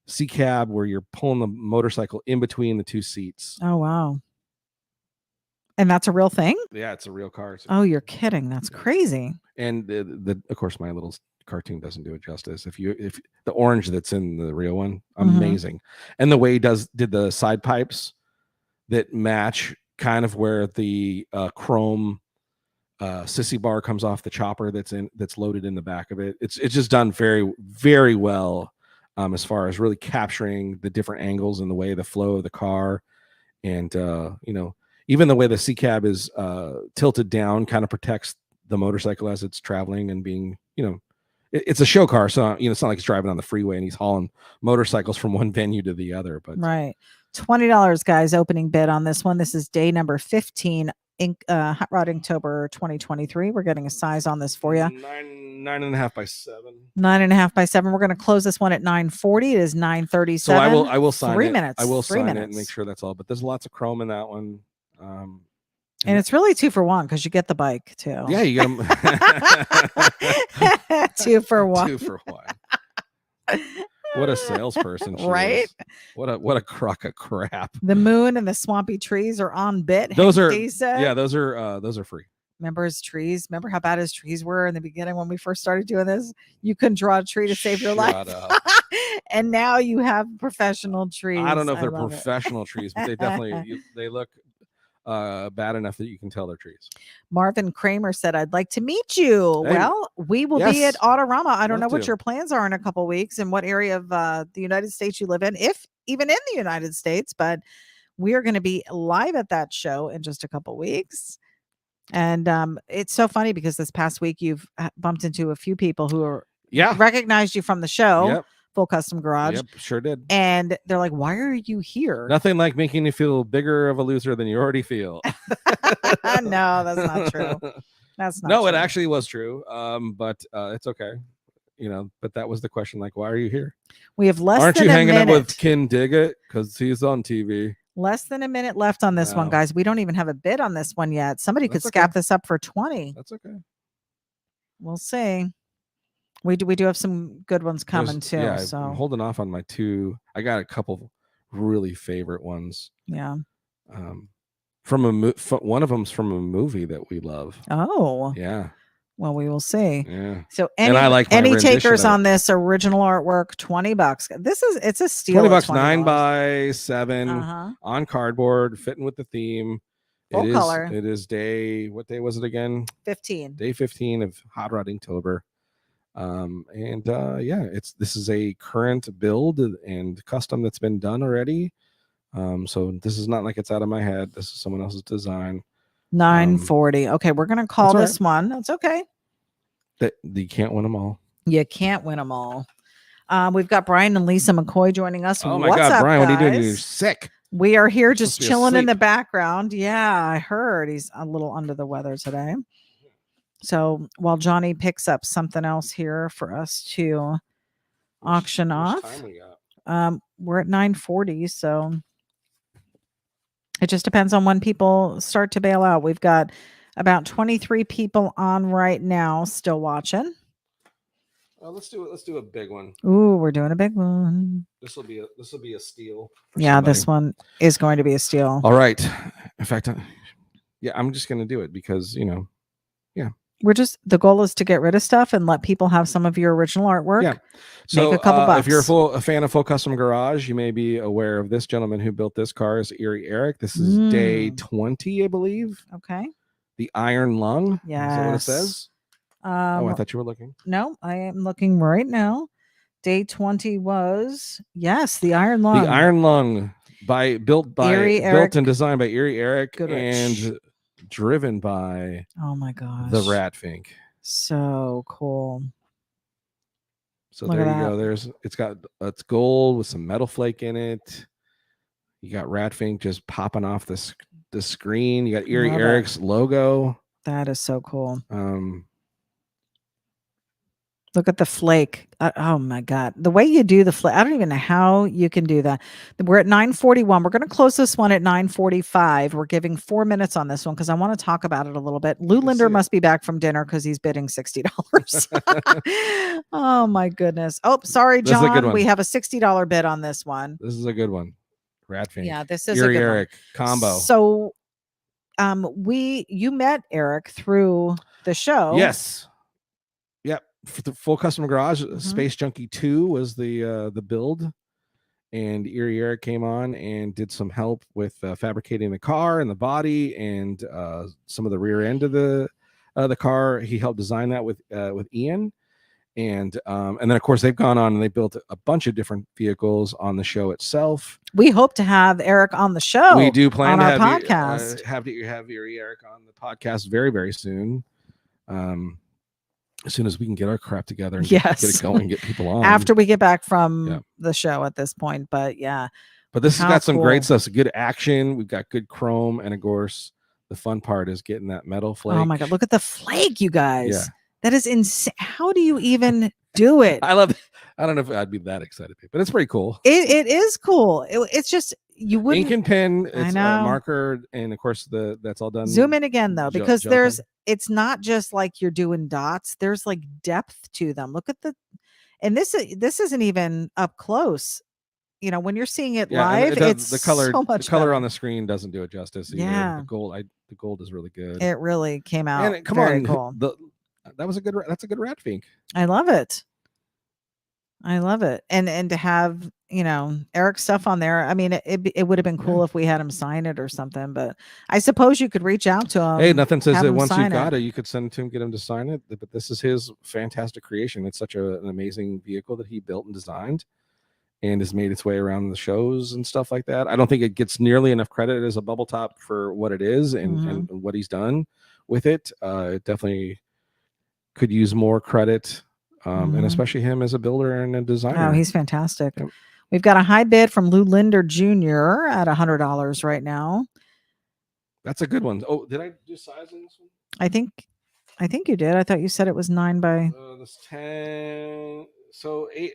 C cab, where you're pulling the motorcycle in between the two seats. Oh wow! And that's a real thing? Yeah, it's a real car. Oh, you're kidding! That's crazy. And the of course my little cartoon doesn't do it justice. If the orange that's in the real one, amazing. And the way he did the side pipes that match kind of where the chrome sissy bar comes off the chopper that's loaded in the back of it. It's just done very, very well as far as really capturing the different angles and the way the flow of the car, and even the way the C cab is tilted down kind of protects the motorcycle as it's traveling and being, it's a show car, so it's not like he's driving on the freeway and he's hauling motorcycles from one venue to the other. But right, $20, guys, opening bid on this one. This is day number 15. Hot Rod Inktober 2023. We're getting a size on this for you. 9.5 by 7. 9.5 by 7. We're going to close this one at 9:40. It is 9:37. So I will sign 3 it. minutes. I will sign minutes. it and make sure that's all. But there's lots of chrome in that one. And it's really 2 for 1 because you get the bike too. Yeah, you get them 2 for 1. 2 for 1. What a salesperson, right? Is. What a crock of crap. The moon and the swampy trees are on bit. Those are those are free. Remember his trees? Remember how bad his trees were in the beginning when we first started doing this? You couldn't draw a tree to save your life. And now you have professional trees. I don't know if they're professional trees, but they definitely they look bad enough that you can tell they're trees. Marvin Kramer said, I'd like to meet you. Hey, well, we will be at Autorama. I don't know what your plans are in a couple of weeks and what area of the United States you live in, if even in the United States, but we are going to be live at that show in just a couple of weeks. And it's so funny because this past week you've bumped into a few people who are recognized you from the show. Yep. Full Custom Garage. Yep, sure did. And they're like, why are you here? Nothing like making you feel bigger of a loser than you already feel. No, that's not true. That's not true. It actually was true. But it's okay. But that was the question. Like, why are you here? We have less Aren't than you a hanging minute. out with Ken Diggett? Because he's on TV. Less than a minute left on this one, guys. We don't even have a bid on this one yet. Somebody could scap this up for 20. That's okay. We'll see. We do have some good ones coming too. Yeah, so I'm holding off on my 2. I got a couple really favorite ones. Yeah. From one of them's from a movie that we love. Oh. Yeah. Well, we will see. Yeah. So And I like my any rendition takers of it. on this original artwork, $20. It's a steal. 20 at bucks, $20. 9x7 Uh-huh. on cardboard, fitting with the theme. Full color. It is what day was it again? 15. Day 15 of Hot Rod Inktober. This is a current build and custom that's been done already. So this is not like it's out of my head. This is someone else's design. $9.40. Okay, we're gonna call this one. That's okay. That you can't win them all. You can't win them all. We've got Brian and Lisa McCoy joining us. Oh my What's God, up, Brian, guys? what are you doing? You're sick. We are here just chilling in the asleep. background. Yeah, I heard he's a little under the weather today. So while Johnny picks up something else here for us to auction off, time we got? we're at 9:40. So it just depends on when people start to bail out. We've got about 23 people on right now, still watching. Let's do a big one. Ooh, we're doing a big one. This will be a steal. Yeah, somebody. this one is going to be a steal. All right. In fact, I'm just going to do it because, the goal is to get rid of stuff and let people have some of your original artwork. Yeah. So make a couple bucks. If you're a fan of Full Custom Garage, you may be aware of this gentleman who built this car is Erie Eric. This is day 20, I believe. Okay. The Iron Lung. Yes. Is that what it says? I thought you were looking. No, I am looking right now. Day 20 was, yes, the Iron Lung. The Iron Lung built and designed by Erie Eric Goodrich. And driven by my gosh, the Ratfink. So cool. So there you go. It's gold with some metal flake in it. You got Ratfink just popping off the screen. You got Erie Eric's logo. That is so cool. Look at the flake. Oh my God. The way you do the flake, I don't even know how you can do that. We're at 9:41. We're going to close this one at 9:45. We're giving 4 minutes on this one because I want to talk about it a little bit. Lou Linder must be back from dinner because he's bidding $60. Oh my goodness. Oh, sorry, John. We have a $60 bid on this one. This is a good one. Ratfink. Yeah, this is Erie a good Eric combo. So you met Eric through the show. Yes. Yep. For the Full Custom Garage, Space Junkie 2 was the build, and Erie Eric came on and did some help with fabricating the car and the body and some of the rear end of the car. He helped design that with Ian, and then of course they've gone on and they built a bunch of different vehicles on the show itself. We hope to have Eric on the show. We do plan on to our podcast. Have Erie Eric on the podcast very, very soon. As soon as we can get our crap together and get it going, get people on. After we get back from the show at this point. But yeah. But this has got some great stuff. Some good action. We've got good chrome. And of course, the fun part is getting that metal flake. Oh my God. Look at the flake, you guys. Yeah. That is insane. How do you even do it? I love it. I don't know if I'd be that excited, but it's pretty cool. It is cool. It's just, you wouldn't. Ink and pen, it's marker, and of course that's all done. Zoom in again though, because it's not just like you're doing dots. There's like depth to them. Look at and this isn't even up close. You know, when you're seeing it live, it's the color. So much the color better. On the screen doesn't do it justice. Either. Yeah, the gold is really good. It really came out. And cool. That's a good Ratfink. I love it. And to have Eric's stuff on there. I mean, it would have been cool if we had him sign it or something, but I suppose you could reach out to him. Hey, nothing says that once you've got it, you could send it to him, get him to sign it. But this is his fantastic creation. It's such an amazing vehicle that he built and designed and has made its way around the shows and stuff like that. I don't think it gets nearly enough credit as a bubble top for what it is and what he's done with it. It definitely could use more credit. And especially him as a builder and a designer. Oh, he's fantastic. Yep. We've got a high bid from Lou Linder Jr. at $100 right now. That's a good one. Oh, did I do size in this one? I think you did. I thought you said it was 9 by. This 10. So 8,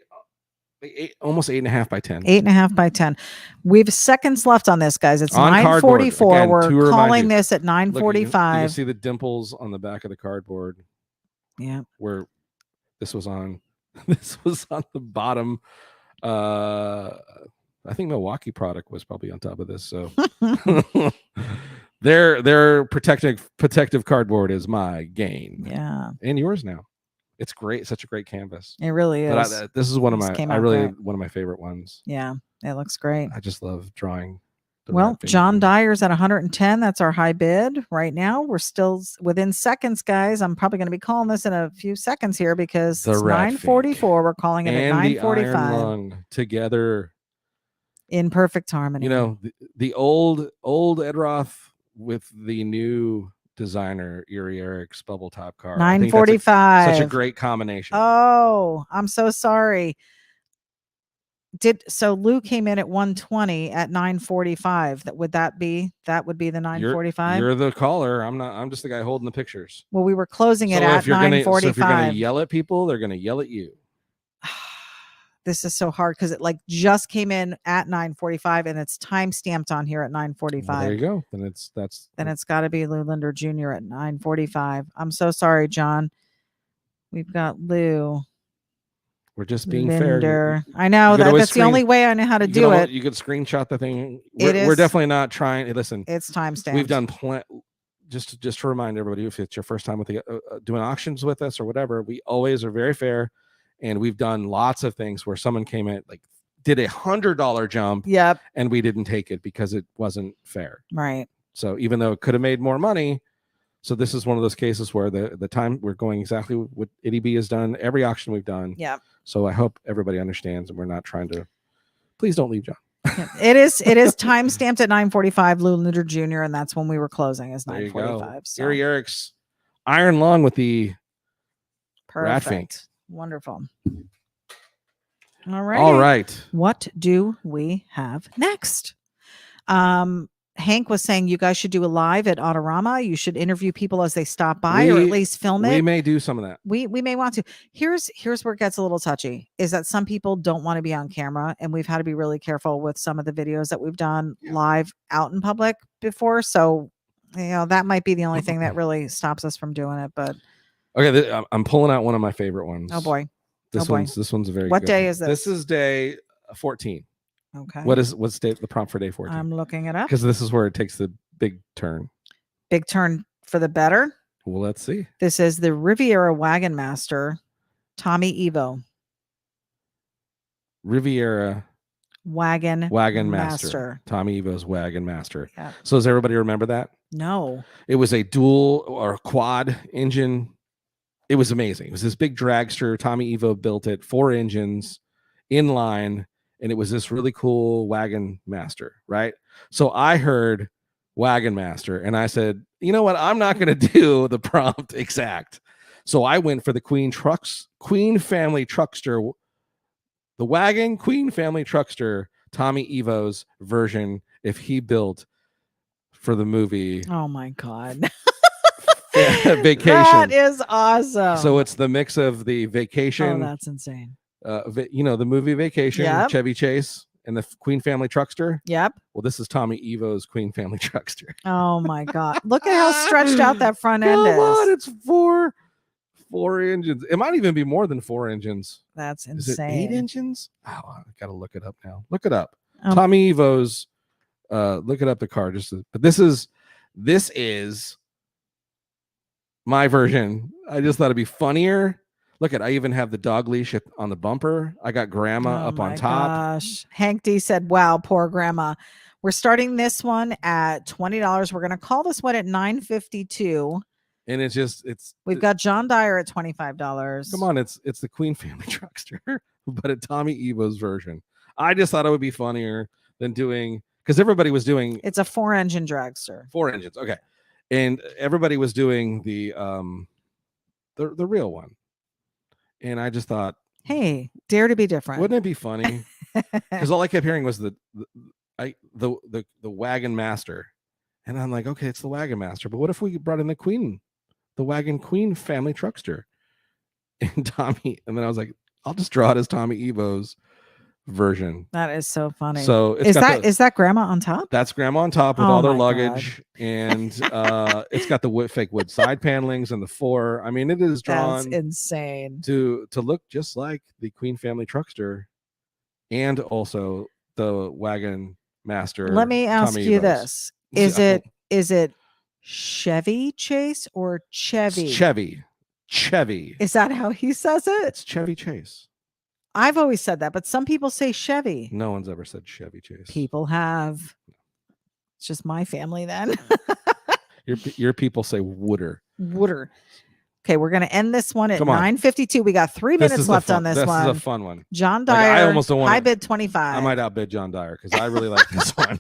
almost 8.5 by 10. 8.5 by 10. We have seconds left on this, guys. It's 9:44. We're calling this at 9:45. You can see the dimples on the back of the cardboard. Yeah. Where this was on the bottom. I think Milwaukee product was probably on top of this. So Their protective cardboard is my gain. Yeah, and yours now. It's great. Such a great canvas. it really is. But this is one of This my came out great. one of my favorite ones. Yeah, it looks great. I just love drawing. Well, John Dyer's at 110. That's our high bid right now. We're still within seconds, guys. I'm probably going to be calling this in a few seconds here because it's 9:44. We're calling it at 9:45. Together in perfect harmony. You know, the old Ed Roth with the new designer Erie Eric's bubble top car. 9:45. Such a great combination. Oh, I'm so sorry. So Lou came in at 120 at 9:45. That would be the 9:45. You're the caller. I'm not. I'm just the guy holding the pictures. Well, we were closing it at 9:45. So if you're gonna yell at people, they're gonna yell at you. This is so hard because it like just came in at 9:45 and it's time stamped on here at 9:45. Well, there you go. Then it's got to be Lou Linder Jr. at 9:45. I'm so sorry, John. We've got Lou. We're just being Linder. Fair. I know that's the only way I know how to do it. You could screenshot the thing. We're definitely not trying. Listen, it's time stamped. We've done just to remind everybody, if it's your first time with doing auctions with us or whatever, we always are very fair. And we've done lots of things where someone came in, like did $100 jump. Yep. And we didn't take it because it wasn't fair. Right. So even though it could have made more money. So this is one of those cases where the time we're going exactly what Itty B has done, every auction we've done. Yeah. So I hope everybody understands and we're not trying to, please don't leave John. It is time stamped at 9:45, Lou Linder Jr. And that's when we were closing is 9:45. So. Erie Eric's iron lung with the rat fink. Wonderful. All right. All right. What do we have next? Hank was saying you guys should do a live at Autorama. You should interview people as they stop by or at least film it. We may do some of that. We may want to. Here's where it gets a little touchy is that some people don't want to be on camera and we've had to be really careful with some of the videos that we've done live out in public before. So, that might be the only thing that really stops us from doing it, but okay, I'm pulling out one of my favorite ones. Oh boy. This one's a very What good day one. is this? This is day 14. Okay. What's the prompt for day 14? I'm looking it up. Because this is where it takes the big turn. Big turn for the better. Well, let's see. This is the Riviera Wagon Master, Tommy Evo. Riviera Wagon Master. Tommy Evo's Wagon Master. Yeah. So does everybody remember that? No. It was a dual or quad engine. It was amazing. It was this big dragster. Tommy Evo built it, 4 engines in line, and it was this really cool Wagon Master, right? So I heard Wagon Master, and I said, you know what? I'm not going to do the prompt exact. So I went for the Queen Family Truckster, the Wagon Queen Family Truckster, Tommy Evo's version, if he built for the movie. Oh my God. Vacation. That is awesome. So it's the mix of the Vacation. Oh, that's insane. The movie Vacation, Chevy Chase and the Queen Family Truckster. Yep. Well, this is Tommy Evo's Queen Family Truckster. Oh my God. Look at how stretched out that front end is. Come on, it's four engines. It might even be more than 4 engines. That's insane. Is it 8 engines? Oh, I gotta look it up now. Look it up. Tommy Evo's look it up the car. But this is my version. I just thought it'd be funnier. Look I even have the dog leash on the bumper. I got grandma up on top. Gosh. Hank D said, wow, poor grandma. We're starting this one at $20. We're going to call this one at $9.52. And we've got John Dyer at $25. Come on, it's the Queen Family Truckster, but a Tommy Evo's version. I just thought it would be funnier than doing, because everybody was doing, it's a 4-engine dragster. 4 engines, okay. And everybody was doing the real one. And I just thought, hey, dare to be different. Wouldn't it be funny? Because all I kept hearing was the Wagon Master. And I'm like, okay, it's the Wagon Master. But what if we brought in the Wagon Queen Family Truckster? And Tommy, and then I was like, I'll just draw it as Tommy Evo's version. That is so funny. So is that grandma on top? That's grandma on top with all their luggage. God. And it's got the fake wood side panelings and the 4. I mean, it is drawn. That's insane. To look just like the Queen Family Truckster and also the Wagon Master. Let me ask you this. Is it Is it Chevy Chase or It's Chevy? Chevy. Is that how he says it? It's Chevy Chase. I've always said that, but some people say Chevy. No one's ever said Chevy Chase. People have. It's just my family then. Your people say Wooder. Wooder. Okay, we're going to end this one at Come on. 9:52. We got 3 minutes left on this one. This is a fun one. John Like, Dyer. I almost don't want high bid 25. I might outbid John Dyer because I really like this one.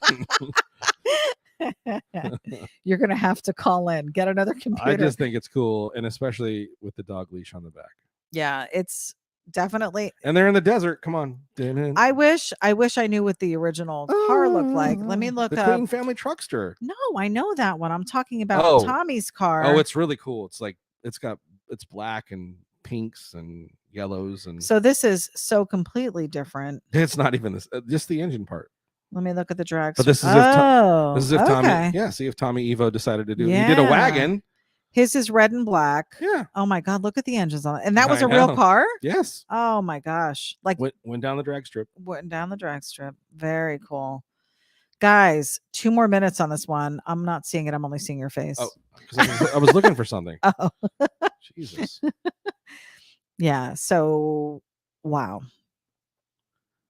You're going to have to call in, get another computer. I just think it's cool, and especially with the dog leash on the back. Yeah, it's definitely. And they're in the desert. Come on. I wish I knew what the original car looked like. Let me look the up. Queen Family Truckster. No, I know that one. I'm talking about Tommy's car. Oh, it's really cool. It's like it's black and pinks and yellows, and so this is so completely different. it's not even this. Just the engine part. Let me look at the drag. But this is if Tommy. Yeah, see if Tommy Evo decided to do. He did a wagon. His is red and black. Yeah. Oh my God, look at the engines on it. And that was a real car? Yes. Oh my gosh. Like went down the drag strip. Went down the drag strip. Very cool. Guys, 2 more minutes on this one. I'm not seeing it. I'm only seeing your face. Oh, because I was looking for something. Oh. Jesus. Yeah. So, wow.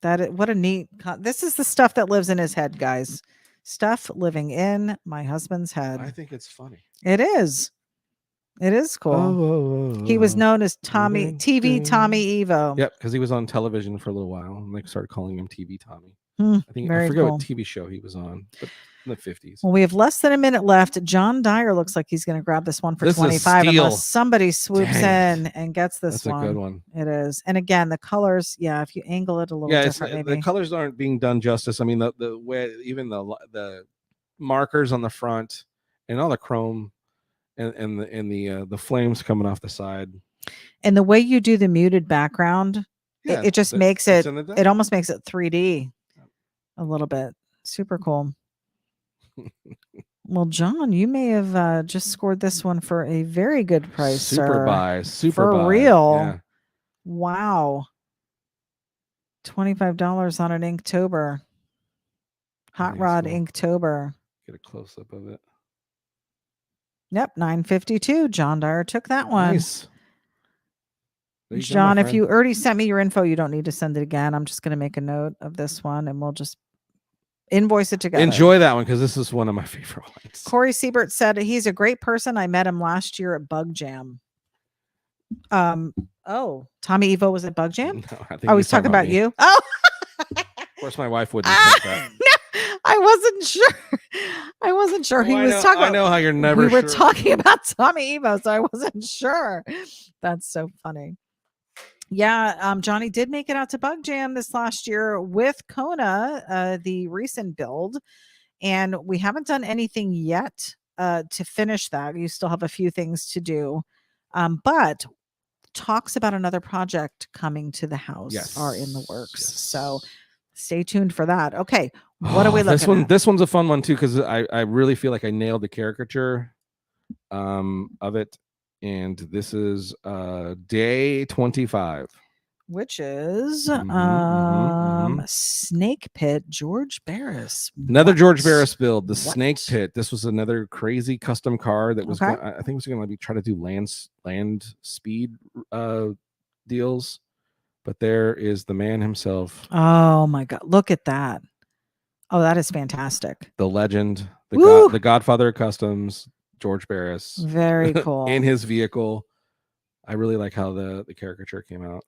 What a neat. This is the stuff that lives in his head, guys. Stuff living in my husband's head. I think it's funny. It is. It is cool. He was known as TV Tommy Evo. Yep, because he was on television for a little while, and they started calling him TV Tommy. I forget what TV show he was on, but in the 50s. Well, we have less than a minute left. John Dyer looks like he's going to grab this one for 25 unless somebody swoops in and gets this one. That's a good one. It is. And again, the colors, if you angle it a little different, maybe. The colors aren't being done justice. I mean, the way even the markers on the front and all the chrome and the flames coming off the side. And the way you do the muted background, it just makes it almost makes it 3D a little bit. Super cool. Well, John, you may have just scored this one for a very good price, super buy for real. Yeah. Wow. $25 on an Inktober. Hot Rod Inktober. Get a close up of it. Yep, 952. John Dyer took that one. Nice. John, if you already sent me your info, you don't need to send it again. I'm just going to make a note of this one and we'll just invoice it together. Enjoy that one because this is one of my favorite ones. Corey Siebert said he's a great person. I met him last year at Bug Jam. Tommy Evo was at Bug Jam? No, I think he's talking about you. Oh, of course, my wife wouldn't think that. No, I wasn't sure. He was talking. I know how you're never. We were talking about Tommy Evo, so I wasn't sure. That's so funny. Yeah, Johnny did make it out to Bug Jam this last year with Kona, the recent build, and we haven't done anything yet to finish that. You still have a few things to do, but talks about another project coming to the house are in the works. So stay tuned for that. Okay, what are we looking at? This one's a fun one too because I really feel like I nailed the caricature of it. And this is day 25, which is Snake Pit George Barris. Another George Barris build, the Snake Pit. This was another crazy custom car that was I think it was going to be try to do land speed deals, but there is the man himself. Oh my God, look at that! Oh, that is fantastic. The legend, the Godfather of customs. George Barris. Very cool. In his vehicle. I really like how the caricature came out.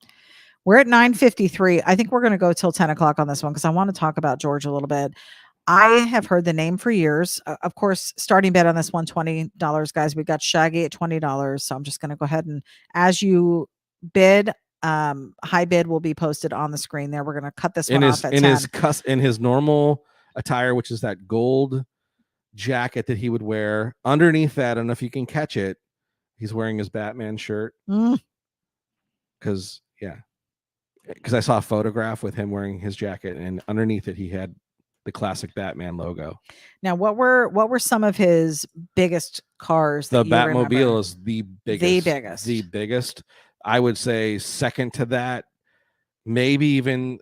We're at 9:53. I think we're going to go till 10 o'clock on this one because I want to talk about George a little bit. I have heard the name for years. Of course, starting bid on this one, $20, guys. We got Shaggy at $20. So I'm just going to go ahead and as you bid, high bid will be posted on the screen there. We're going to cut this one off at 10. In his normal attire, which is that gold jacket that he would wear. Underneath that, I don't know if you can catch it, he's wearing his Batman shirt. Because I saw a photograph with him wearing his jacket, and underneath it he had the classic Batman logo. Now, what were some of his biggest cars? The Batmobile remember? Is the biggest. The biggest. I would say second to that, maybe even,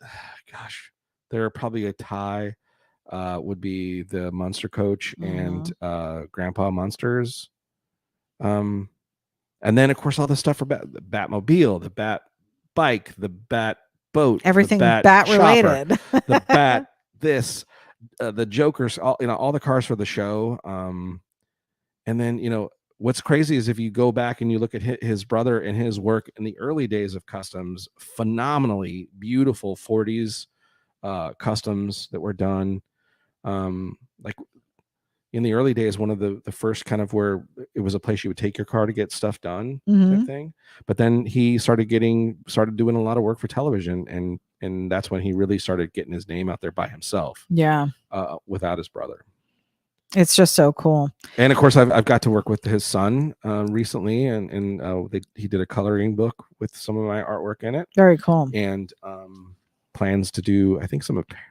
gosh, they're probably a tie. would be the Munster Coach and Grandpa Munsters. And then of course all the stuff for the Batmobile, the Bat bike, the Bat boat, Everything the Bat, bat chopper, related. the Bat this, the Jokers, all the cars for the show. And then what's crazy is if you go back and you look at his brother and his work in the early days of customs, phenomenally beautiful 40s customs that were done. Like in the early days, one of the first kind of where it was a place you would take your car to get stuff done type thing. But then he started doing a lot of work for television, and that's when he really started getting his name out there by himself. Yeah. Without his brother. It's just so cool. And of course, I've got to work with his son recently, and he did a coloring book with some of my artwork in it. Very cool. And plans to do, I think,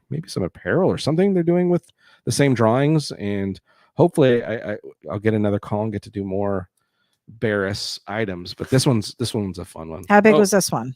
maybe some apparel or something they're doing with the same drawings. And hopefully I'll get another call and get to do more Barris items. But this one's a fun one. How big was this one?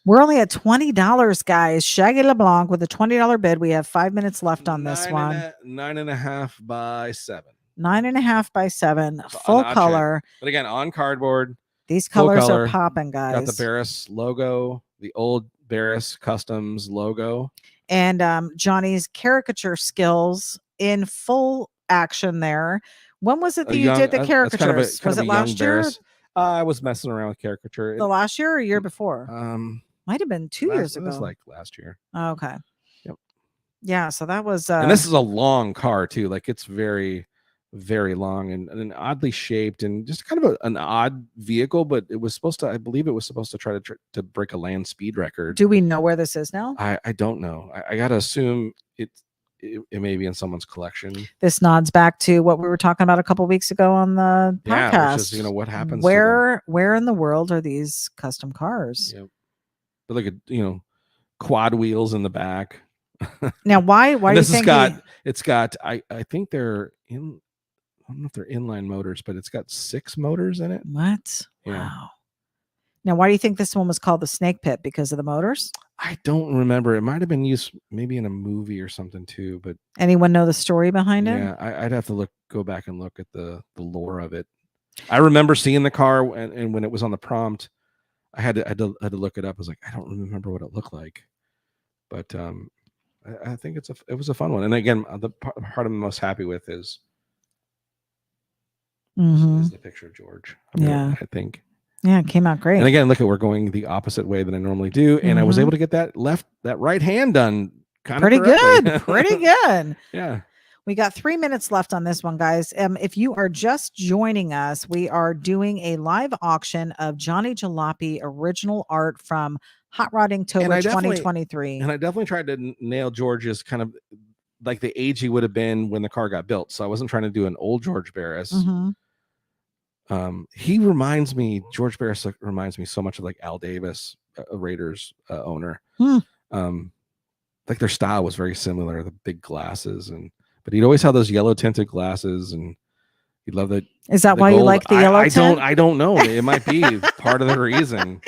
We're only at $20, guys. Shaggy LeBlanc with a $20 bid. We have 5 minutes left on this one. 9.5 by 7. 9.5 by 7. Full color. But again, on cardboard. These colors are popping, guys. Got the Barris logo, the old Barris Customs logo. And Johnny's caricature skills in full action there. When was it that you did the caricatures? Was it last year? I was messing around with caricature. The last year or year before? Might have been 2 years ago. It was like last year. Oh, okay. Yep. Yeah, so that was and this is a long car too. Like it's very, very long and oddly shaped and just kind of an odd vehicle, but it was supposed to, I believe it was supposed to try to break a land speed record. Do we know where this is now? I don't know. I gotta assume it may be in someone's collection. This nods back to what we were talking about a couple of weeks ago on the podcast. Yeah, which is, what happens. Where in the world are these custom cars? Yep. But look at, quad wheels in the back. Now, why do you think it's got, I think they're in, I don't know if they're inline motors, but it's got 6 motors in it. What? Yeah. Wow. Now, why do you think this one was called the Snake Pit? Because of the motors? I don't remember. It might have been used maybe in a movie or something too. But anyone know the story behind it? Yeah, I'd have to go back and look at the lore of it. I remember seeing the car, and when it was on the prompt, I had to look it up. I was like, I don't remember what it looked like, but I think it was a fun one. And again, the part I'm most happy with is the picture of George. I think. Yeah, it came out great. And again, look we're going the opposite way than I normally do, and I was able to get that right hand done kind of good. Pretty good. Yeah. We got 3 minutes left on this one, guys. If you are just joining us, we are doing a live auction of Johnny Jalopy original art from Hot Rod Inktober 2023. And I definitely tried to nail George's kind of like the age he would have been when the car got built. So I wasn't trying to do an old George Barris. George Barris reminds me so much of like Al Davis, a Raiders owner. Like their style was very similar, the big glasses, but he'd always have those yellow tinted glasses, and he'd love that. Is that why gold. You like the yellow tint? I don't know. It might be part of the reason.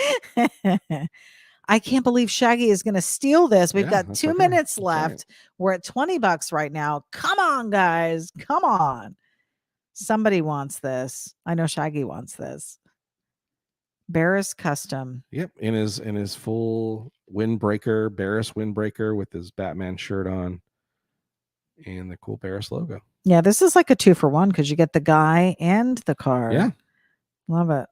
I can't believe Shaggy is going to steal this. We've got 2 minutes left. Right. We're at $20 right now. Come on, guys. Come on. Somebody wants this. I know Shaggy wants this. Barris Custom. Yep, in his full windbreaker, Barris windbreaker with his Batman shirt on and the cool Barris logo. Yeah, this is like a 2-for-1 because you get the guy and the car. Yeah. Love it.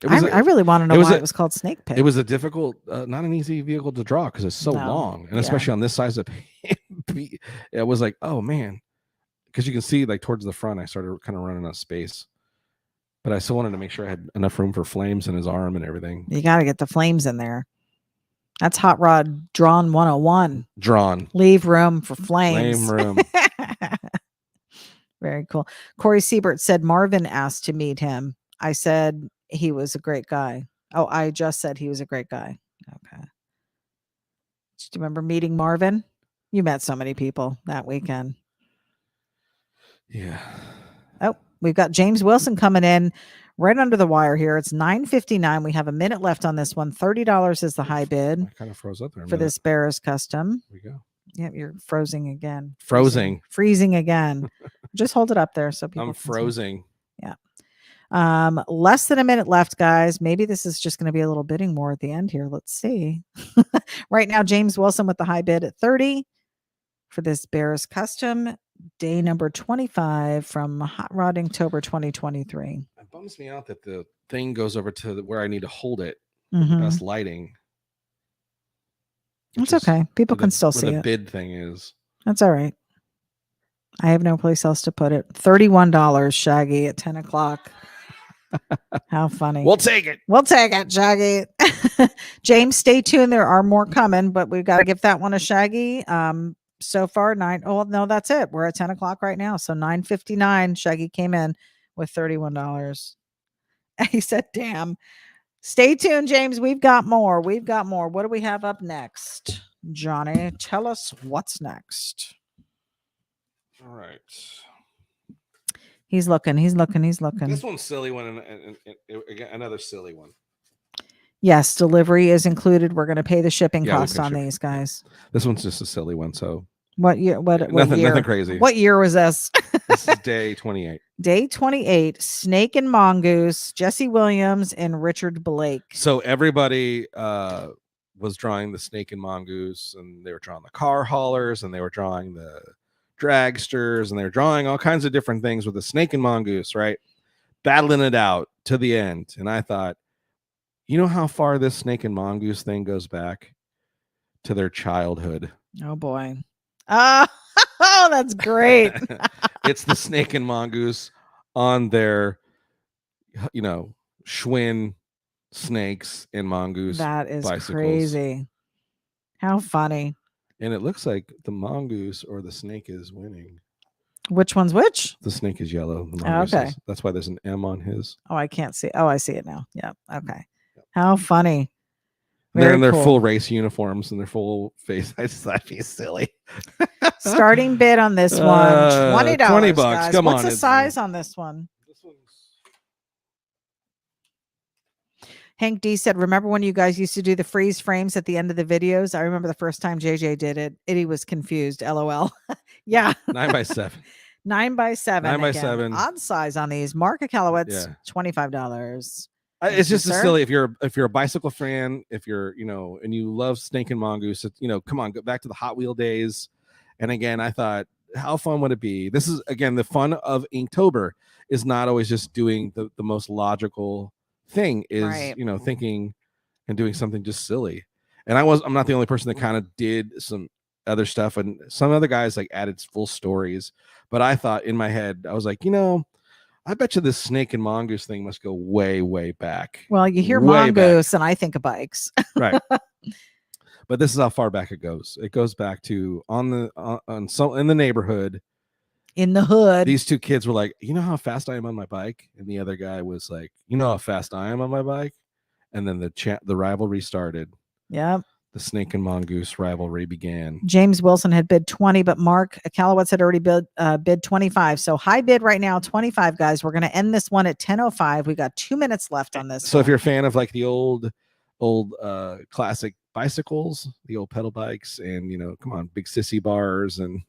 I really want to know why it was called Snake Pit. It was a difficult, not an easy vehicle to draw because it's so long, and especially on this size of it was like, oh man, because you can see like towards the front, I started kind of running out of space, but I still wanted to make sure I had enough room for flames in his arm and everything. You got to get the flames in there. That's Hot Rod Drawn 101. Leave room for flames. Flame room. Very cool. Corey Siebert said Marvin asked to meet him. I said he was a great guy. Oh, I just said he was a great guy. Okay. Do you remember meeting Marvin? You met so many people that weekend. Yeah. Oh, we've got James Wilson coming in right under the wire here. It's 9:59. We have a minute left on this one. $30 is the high bid. I kind of froze up there for this Barris Custom. Here we go. Yep, you're freezing again. Freezing again. Just hold it up there so people I'm can see. frozen. Yeah. Less than a minute left, guys. Maybe this is just going to be a little bidding more at the end here. Let's see. Right now, James Wilson with the high bid at 30 for this Bears custom, day number 25 from Hot Rod Inktober 2023. It bums me out that the thing goes over to where I need to hold it for Mhm. the best lighting. It's okay. People can still see where the it. bid thing is. That's all right. I have no place else to put it. $31, Shaggy, at 10 o'clock. How funny. We'll take it. We'll take it, Shaggy. James, stay tuned. There are more coming, but we've got to give that one a Shaggy. So far, oh, no, that's it. We're at 10 o'clock right now. So 9:59, Shaggy came in with $31. He said, damn. Stay tuned, James. We've got more. We've got more. What do we have up next? Johnny, tell us what's next. All right. He's looking. He's looking. He's looking. This one's silly one, and again, another silly one. Yes, delivery is included. We're going to pay the shipping Yeah, we cost pay on shipping. these, guys. This one's just a silly one. So What year? What nothing, year? nothing crazy. What year was this? This is day 28. Day 28. Snake and Mongoose, Jesse Williams and Richard Blake. So everybody was drawing the snake and mongoose, and they were drawing the car haulers, and they were drawing the dragsters, and they were drawing all kinds of different things with the snake and mongoose, right? Battling it out to the end. And I thought, you know how far this snake and mongoose thing goes back? To their childhood. Oh boy. Oh, that's great. It's the snake and mongoose on their, Schwinn snakes and mongoose. That is bicycles. Crazy. How funny. And it looks like the mongoose or the snake is winning. Which one's which? The snake is yellow. The mongoose okay. That's why there's an M on his. Oh, I can't see. Oh, I see it now. Yeah. Okay. How funny. They're in their full race uniforms and their full face. I just thought he's silly. Starting bid on this one, $20. $20. Guys. Come What's on. the size on this one? This one's... Hank D said, remember when you guys used to do the freeze frames at the end of the videos? I remember the first time JJ did it. He was confused. LOL. Yeah. 9x7. 9x7. 9x7. Odd size on these. Mark Akalowitz, Yeah. $25. It's just silly. If you're a bicycle fan, if you're, and you love Snake and Mongoose, come on, go back to the Hot Wheel days. And again, I thought, how fun would it be? This is, again, the fun of Inktober is not always just doing the most logical thing, is, Right. Thinking and doing something just silly. And I'm not the only person that kind of did some other stuff, and some other guys like added full stories. But I thought in my head, I was like, I bet you this snake and mongoose thing must go way, way back. Well, you hear way mongoose back. and I think of bikes. Right. But this is how far back it goes. It goes back to in the neighborhood. In the hood. These two kids were like, you know how fast I am on my bike? And the other guy was like, you know how fast I am on my bike? And then the rivalry started. Yep. The snake and mongoose rivalry began. James Wilson had bid 20, but Mark Akalowitz had already bid 25. So high bid right now, 25, guys. We're going to end this one at 10:05. We got 2 minutes left on this. So if you're a fan of like the old classic bicycles, the old pedal bikes, and come on, big sissy bars and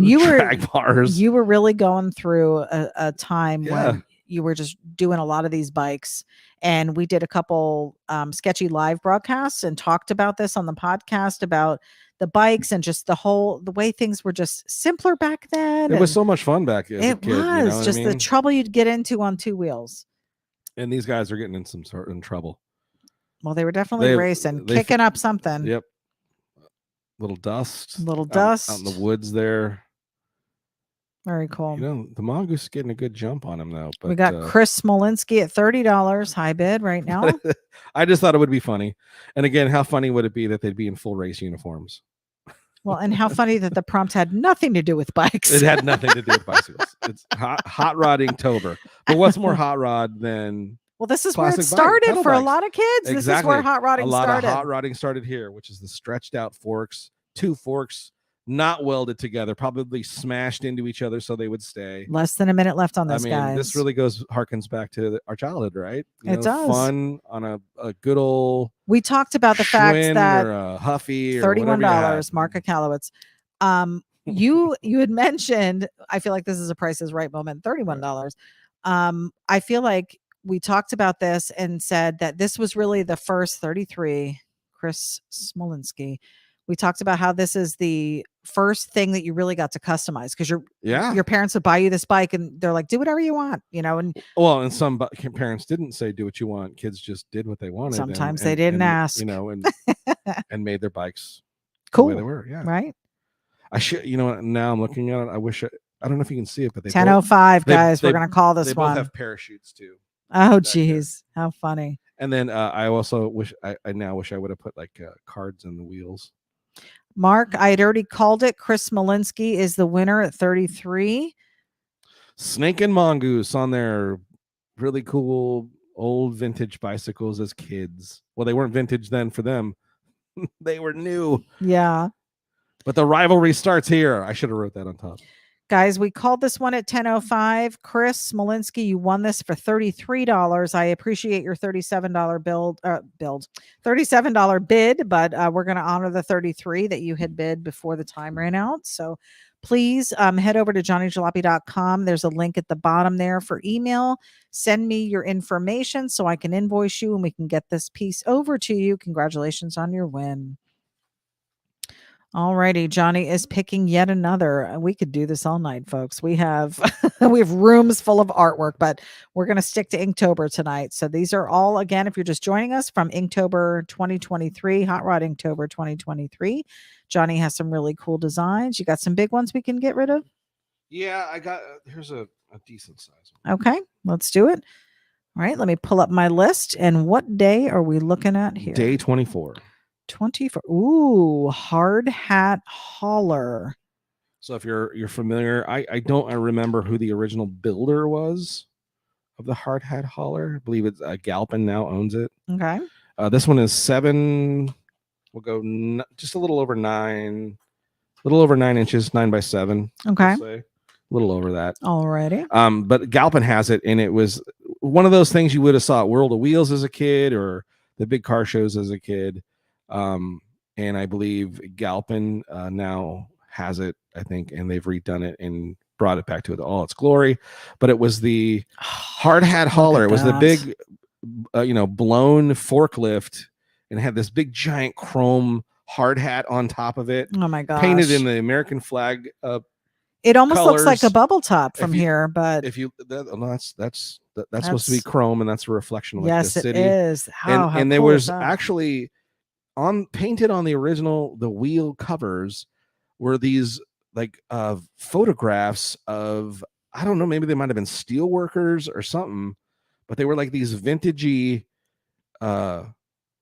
you drag bars. You were really going through a time when you were just doing a lot of these bikes. And we did a couple sketchy live broadcasts and talked about this on the podcast about the bikes and just the way things were just simpler back then. It was so much fun back then. It was just the trouble you'd get into on two wheels. And these guys are getting in some sort of trouble. Well, they were definitely racing, kicking up something. Yep. Little dust. Out in the woods there. Very cool. The mongoose is getting a good jump on him though. But we got Chris Smolinski at $30 high bid right now. I just thought it would be funny. And again, how funny would it be that they'd be in full race uniforms? Well, and how funny that the prompt had nothing to do with bikes. It had nothing to do with bicycles. It's hot rod Inktober. But what's more hot rod than... Well, this is where it started for a lot of kids. Exactly. This is where hot rodding started. A lot of hot rodding started here, which is the stretched out forks, two forks not welded together, probably smashed into each other so they would stay. Less than a minute left on I this, mean, guys. this really harkens back to our childhood, right? It does. Fun on a good old. We talked about the fact Schwinn that or a Huffy or $31, Mark Akalowitz. You had mentioned, I feel like this is a Price is Right moment, $31. I feel like we talked about this and said that this was really the first 33, Chris Smolinski. We talked about how this is the first thing that you really got to customize because your parents would buy you this bike and they're like, do whatever you want, and and some parents didn't say do what you want. Kids just did what they wanted. Sometimes they didn't ask, and made their bikes cool. The way they were. Yeah.10:05 guys, we're going to call this they one. Both have parachutes too. Oh geez, how funny. And then I also wish I would have put like cards in the wheels. Mark, I had already called it. Chris Smolinski is the winner at 33. Snake and Mongoose on their really cool old vintage bicycles as kids. Well, they weren't vintage then for them. They were new. Yeah. But the rivalry starts here. I should have wrote that on top. Guys, we called this one at 10:05. Chris Smolinski, you won this for $33. I appreciate your $37 $37 bid, but we're going to honor the 33 that you had bid before the time ran out. So please head over to johnnyjalopy.com. There's a link at the bottom there for email. Send me your information so I can invoice you and we can get this piece over to you. Congratulations on your win. Alrighty, Johnny is picking yet another. We could do this all night, folks. We have rooms full of artwork, but we're going to stick to Inktober tonight. So these are all, again, if you're just joining us, from Inktober 2023, Hot Rod Inktober 2023. Johnny has some really cool designs. You got some big ones we can get rid of? Yeah, I got, here's a decent size one. Okay, let's do it. All right, let me pull up my list. And what day are we looking at here? Day 24. 24. Ooh, hard hat hauler. So if you're familiar, I don't remember who the original builder was of the hard hat hauler. I believe it's Galpin now owns it. Okay. This one is 7. We'll go just a little over 9 inches, 9 by 7. Okay. A little over that. Alrighty. But Galpin has it, and it was one of those things you would have saw at World of Wheels as a kid or the big car shows as a kid. And I believe Galpin now has it, I think, and they've redone it and brought it back to all its glory. But it was the hard hat hauler. It was the big, blown forklift, and had this big giant chrome hard hat on top of it. Oh my gosh! Painted in the American flag. It almost colors. Looks like a bubble top from here, but if you that's supposed to be chrome, and that's a reflection of like the city. Yes, it is. How and there cool was is that? actually painted on the original, the wheel covers were these like photographs of, I don't know, maybe they might have been steel workers or something, but they were like these vintagey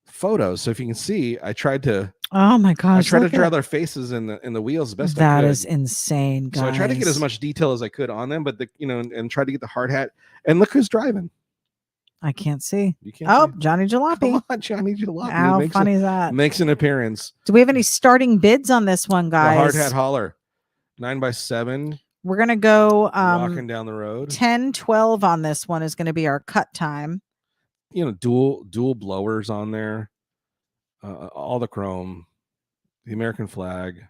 photos. So if you can see, I tried to oh my gosh, I tried to draw their faces in the wheels as best I could. That is insane, guys. So I tried to get as much detail as I could on them, but and tried to get the hard hat. And look who's driving. I can't see. You can't see. Johnny Jalopy. Come on, Johnny Jalopy. How funny is that? Makes an appearance. Do we have any starting bids on this one, guys? The hard hat hauler, 9 by 7. We're gonna go walking down the road. 10-12 on this one is going to be our cut time. Dual blowers on there. All the chrome, the American flag.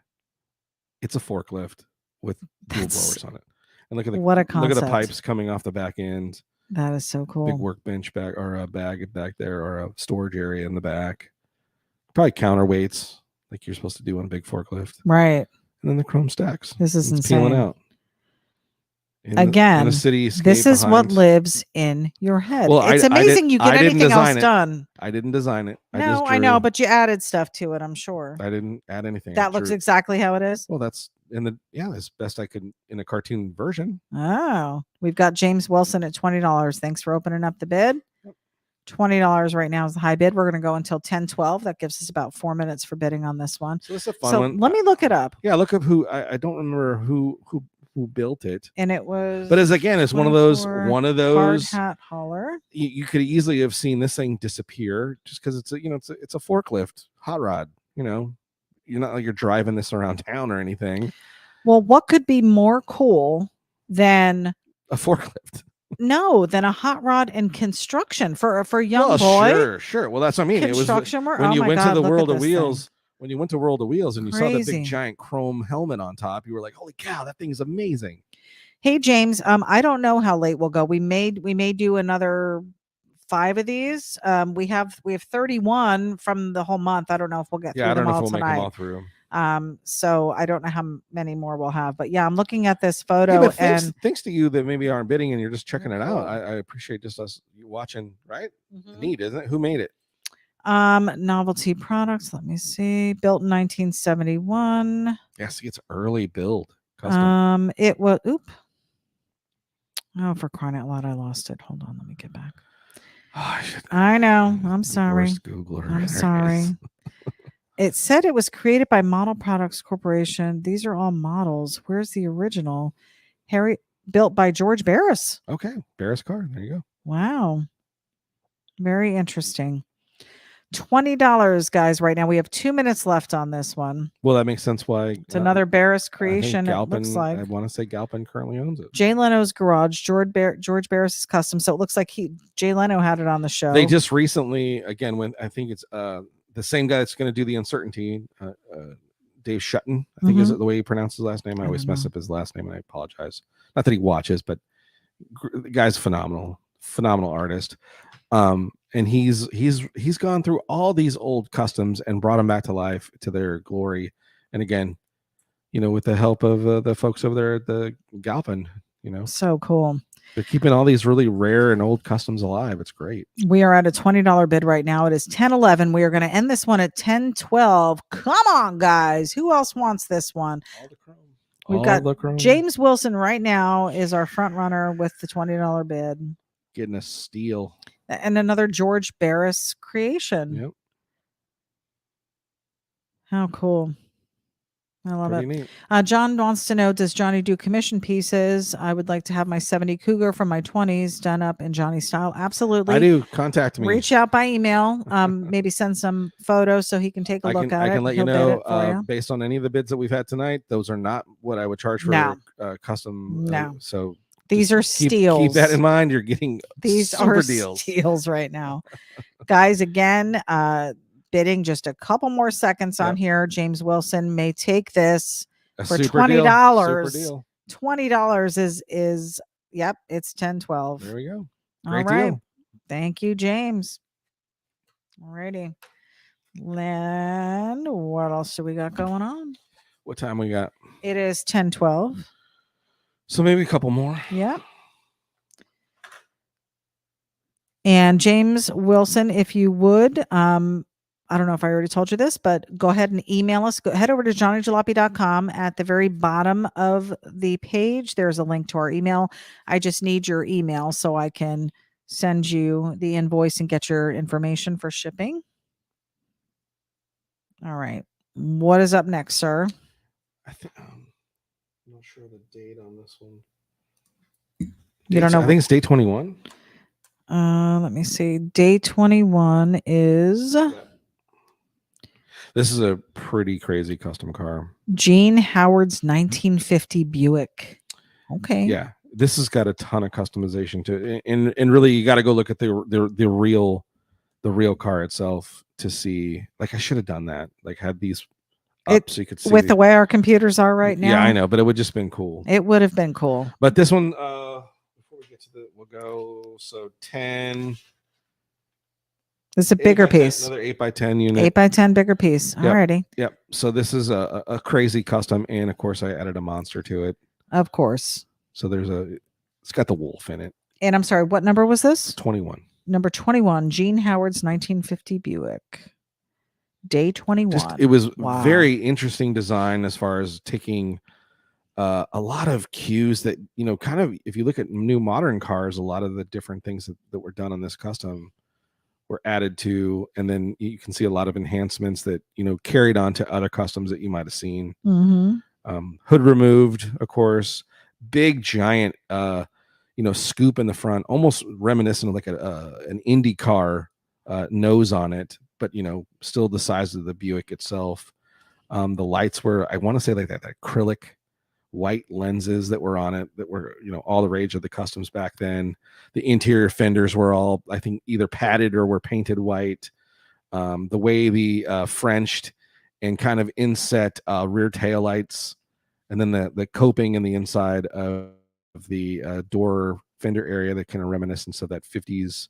It's a forklift with dual blowers on it. And look at the pipes coming off the back end. That is so cool. Big workbench back, or a bag back there, or a storage area in the back. Probably counterweights like you're supposed to do on a big forklift. Right. And then the chrome stacks. This is insane. Peeling out. Again, this is what lives in your head. Well, it's amazing you get anything else done. I didn't design it. No, I know, but you added stuff to it, I'm sure. I didn't add anything. That looks exactly how it is. Well, that's as best I could in a cartoon version. Oh, we've got James Wilson at $20. Thanks for opening up the bid. $20 right now is the high bid. We're going to go until 10-12. That gives us about 4 minutes for bidding on this one. So it's a fun one. Let me look it up. Yeah, look up who. I don't remember who built it. And it was. But it's one of those hard hat hauler. You could easily have seen this thing disappear just because it's a forklift hot rod. you're not like you're driving this around town or anything. Well, what could be more cool than A forklift. than a hot rod in construction for a young Well, boy? sure. Well, that's what I mean. It was Construction work. when Oh you my went to God! the Look at World of this thing. Wheels. When you went to World of Wheels and you saw that big Crazy. giant chrome helmet on top, you were like, "Holy cow, that thing is amazing!" Hey James, I don't know how late we'll go. We may do another 5 of these. We have 31 from the whole month. I don't know if we'll get Yeah, I through don't them know if all we'll make them tonight. all through. So I don't know how many more we'll have, but yeah, I'm looking at this Yeah, photo but and thanks to you that maybe aren't bidding and you're just checking They're it out. cool. I appreciate just us watching. Right? Mhm. Neat, isn't it? Who made it? Novelty products. Let me see. Built in 1971. Yeah, see, it's early build custom. It was. Oop. Oh, for crying out loud, I lost it. Hold on, let me get back. Oh, I know. I'm sorry. Worst Googler. I'm sorry. It said it was created by Model Products Corporation. These are all models. Where's the original? Harry, built by George Barris. Okay, Barris car. There you go. Wow. Very interesting. $20, guys, right now. We have 2 minutes left on this one. Well, that makes sense why It's another Barris I think creation, it looks Galpin, like. I want to say Galpin currently owns it. Jay Leno's Garage, George Barris's custom. So it looks like Jay Leno had it on the show. They just recently, again, when I think it's the same guy that's going to do the Uncertainty, Dave Shutton, I think is it the way he pronounces his last name. I always mess up his last name, and I apologize. Not that he watches, but the guy's phenomenal artist. And he's gone through all these old customs and brought them back to life to their glory. And again, with the help of the folks over there at the Galpin, so cool. They're keeping all these really rare and old customs alive. It's great. We are at a $20 bid right now. It is 10:11. We are going to end this one at 10:12. Come on, guys. Who else wants this one? All the chrome. We've got James Wilson right now is our front runner with the $20 bid. Getting a steal. And another George Barris creation. Yep. How cool. I love Pretty it. Neat. John wants to know, does Johnny do commission pieces? I would like to have my 70 Cougar from my 20s done up in Johnny style. Absolutely. I do. Contact me. Reach out by email. Maybe send some photos so he can take a look at it. I can let you know, based on any of the bids that we've had tonight, those are not what I would charge for custom. No. So these are steals. Keep that in mind. You're getting these super are deals. Steals right now. Guys, again, bidding just a couple more seconds on here. James Wilson may take this for $20. $20 is yep, it's 10-12. There we go. Great deal. Thank you, James. All righty. Len, what else do we got going on? What time we got? It is 10:12. So maybe a couple more. Yep. And James Wilson, if you would, I don't know if I already told you this, but go ahead and email us. Head over to johnnyjalopy.com. At the very bottom of the page, there's a link to our email. I just need your email so I can send you the invoice and get your information for shipping. All right. What is up next, sir? I think I'm not sure the date on this one. You don't know? I think it's day 21. Let me see. Day 21 is... This is a pretty crazy custom car. Gene Howard's 1950 Buick. Okay. Yeah, this has got a ton of customization to it, and really you got to go look at the real car itself to see. Like I should have done that. Like had these up so you could see with the way our computers are right now. Yeah, I know, but it would just been cool. It would have been cool. But this one, before we get to we'll go 10. It's a bigger piece. Another 8x10 unit. 8x10 bigger piece. Alrighty. Yep. So this is a crazy custom, and of course I added a monster to it. Of course. So it's got the wolf in it. And I'm sorry, what number was this? It's 21. Number 21, Gene Howard's 1950 Buick. Day 21. It was very interesting design as far as taking a lot of cues that, kind of, if you look at new modern cars, a lot of the different things that were done on this custom were added to, and then you can see a lot of enhancements that carried on to other customs that you might have seen. Hood removed, of course, big giant scoop in the front, almost reminiscent of like an Indy car nose on it, but still the size of the Buick itself. The lights were, I want to say, like that acrylic white lenses that were on it that were, all the rage of the customs back then. The interior fenders were all, I think, either padded or were painted white. The way the Frenched and kind of inset rear tail lights, and then the coping in the inside of the door fender area, that kind of reminiscence of that 50s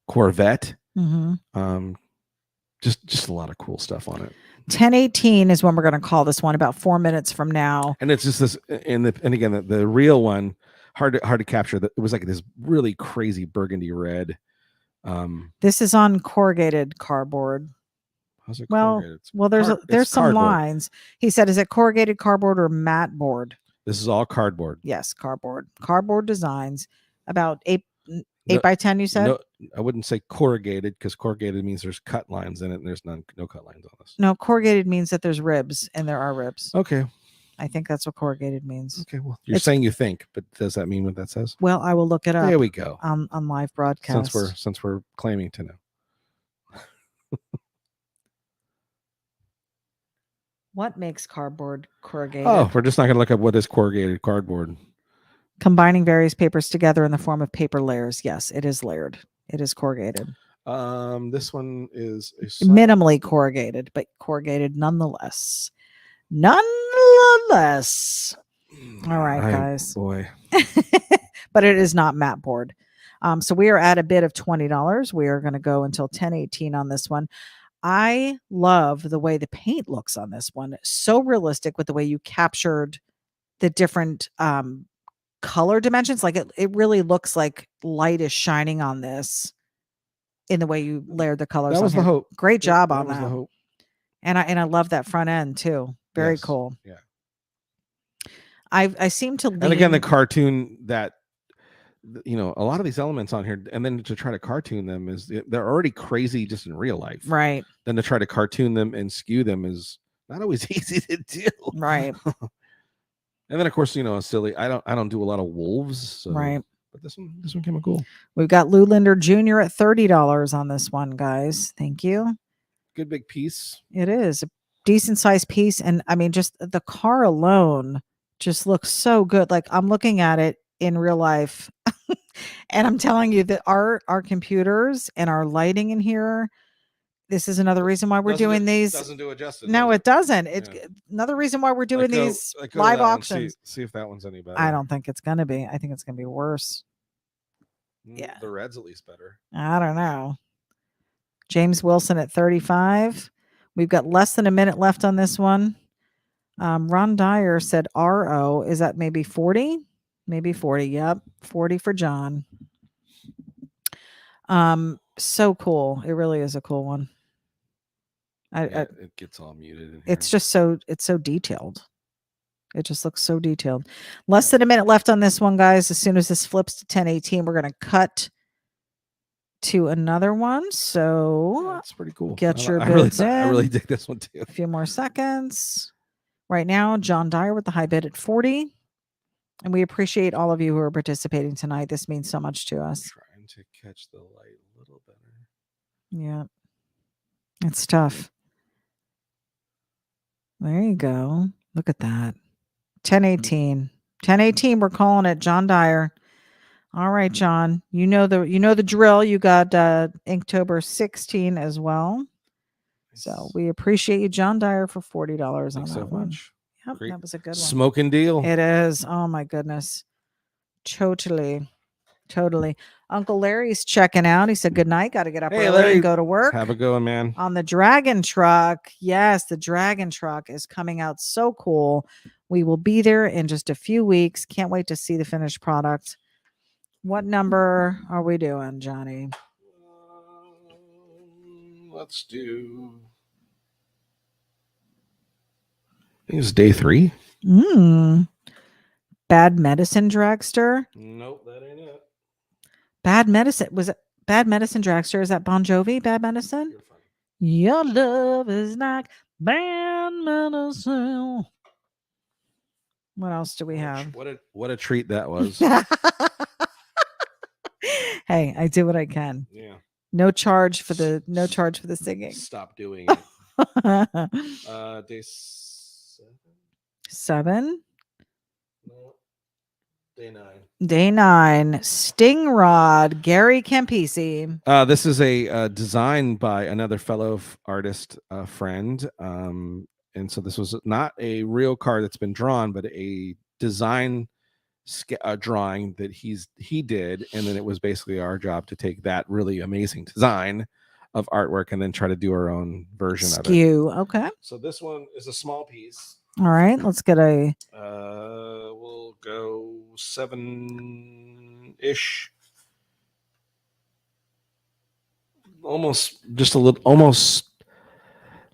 Corvette. Mm-hmm. Just a lot of cool stuff on it. 1018 is when we're going to call this one, about 4 minutes from now. And it's just this, and again, the real one, hard to capture. It was like this really crazy burgundy red. This is on corrugated cardboard. How's it Well, corrugated? there's some cardboard. lines. He said, is it corrugated cardboard or matte board? This is all cardboard. Yes, cardboard designs. About 8 by 10, you said? No, I wouldn't say corrugated, because corrugated means there's cut lines in it, and there's no cut lines on this. No, corrugated means that there's ribs, and there are ribs. Okay. I think that's what corrugated means. Okay, well, you're saying you think, but does that mean what that says? Well, I will look it up. There we go. On live broadcast. Since we're claiming to know. What makes cardboard corrugated? Oh, we're just not going to look up what is corrugated cardboard. Combining various papers together in the form of paper layers. Yes, it is layered. It is corrugated. This one is minimally corrugated, but corrugated nonetheless. All right, guys. Boy. But it is not matte board. So we are at a bid of $20. We are going to go until 1018 on this one. I love the way the paint looks on this one. So realistic with the way you captured the different color dimensions. Like it really looks like light is shining on this in the way you layered the colors. That was the hope. Great job on that. That. Was the hope. And I love that front end too. Very cool. Yeah. I seem to lean... And again, the cartoon that, a lot of these elements on here, and then to try to cartoon them they're already crazy just in real life. Right. Then to try to cartoon them and skew them is not always easy to do. Right. And then of course, silly. I don't do a lot of wolves. So, right. But this one came out cool. We've got Lou Linder Jr. at $30 on this one, guys. Thank you. Good big piece. It is a decent sized piece. And I mean, just the car alone just looks so good. Like I'm looking at it in real life. And I'm telling you that our computers and our lighting in here, this is another reason why we're doing these. Doesn't do it justice. No, it doesn't. It's another reason why we're doing these live auctions. See if that one's any better. I don't think it's going to be. I think it's going to be worse. Yeah. The red's at least better. I don't know. James Wilson at 35. We've got less than a minute left on this one. Ron Dyer said RO. Is that maybe 40? Maybe 40. Yep. 40 for John. So cool. It really is a cool one. It gets all muted in here. It's so detailed. It just looks so detailed. Less than a minute left on this one, guys. As soon as this flips to 1018, we're going to cut to another one. So that's pretty cool. Get your bids in. I really dig this one too. A few more seconds. Right now, John Dyer with the high bid at 40. And we appreciate all of you who are participating tonight. This means so much to us. Trying to catch the light a little better. Yeah. It's tough. There you go. Look at that. 1018. 1018, we're calling it John Dyer. All right, John. You know the drill. You got Inktober 16 as well. Nice. So we appreciate you, John Dyer, for $40 on that so one. Much. Yep, great. That was a good one. Smoking deal. It is. Oh my goodness. Totally. Uncle Larry's checking out. He said, good night. Got to get up early Larry, and go to work. Have a good one, man. On the Dragon truck. Yes, the Dragon truck is coming out so cool. We will be there in just a few weeks. Can't wait to see the finished product. What number are we doing, Johnny? Let's do... I think it's day 3. Bad Medicine Dragster. Nope, that ain't it. Bad Medicine. Was it Bad Medicine Dragster? Is that Bon Jovi? Bad Medicine? Your love is like bad medicine. What else do we have? What a treat that was. Hey, I do what I can. Yeah. No charge for the singing. Stop doing it. Day 7. 7. No. Day 9. Day 9. Stingrod, Gary Campisi. This is a design by another fellow artist friend. And so this was not a real card that's been drawn, but a design drawing that he did, and then it was basically our job to take that really amazing design of artwork and then try to do our own version of it. Skew. Okay. So this one is a small piece. All right. Let's get a. We'll go 7-ish. Almost just a little, almost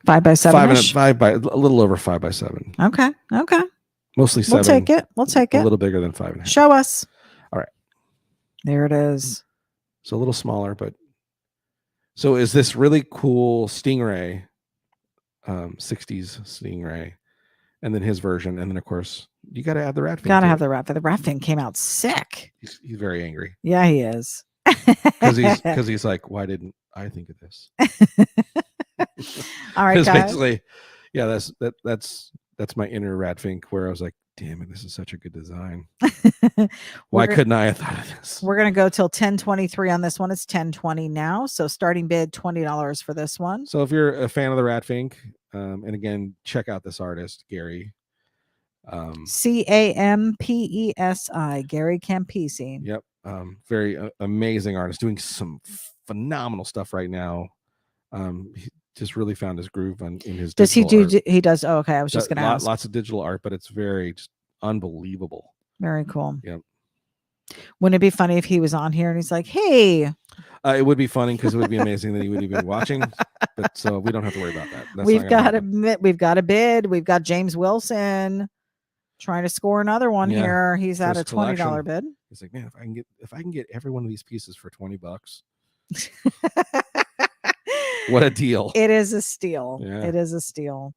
5 by 7. 5 by a little over 5 by 7. Okay. Okay. Mostly 7. We'll take it. We'll take it. A little bigger than 5.5. Show us. All right. There it is. So a little smaller, but so is this really cool Stingray, 60s Stingray, and then his version, and then of course you got to add the rat fin. Gotta have the rat fin. The rat fin came out sick. He's very angry. Yeah, he is. Because he's like, why didn't I think of this? All right, guys. Basically, yeah, that's my inner Ratfink where I was like, damn it, this is such a good design. Why couldn't I have thought of this? We're gonna go till 10:23 on this one. It's 10:20 now, so starting bid $20 for this one. So if you're a fan of the Ratfink, and again, check out this artist, Gary. Campesi, Gary Campisi. Yep. Very amazing artist, doing some phenomenal stuff right now. He just really found his groove in his. Does he do? Art. He does. Oh, okay, I was just going to ask. Lots of digital art, but it's very just unbelievable. Very cool. Yep. Wouldn't it be funny if he was on here and he's like, "Hey"? It would be funny because it would be amazing that he would even be watching. But so we don't have to worry about that. We've got a bid. We've got James Wilson trying to score another one here. He's at a $20 bid. He's like, man, if I can get every one of these pieces for $20. What a deal. It is a steal. Yeah. It is a steal.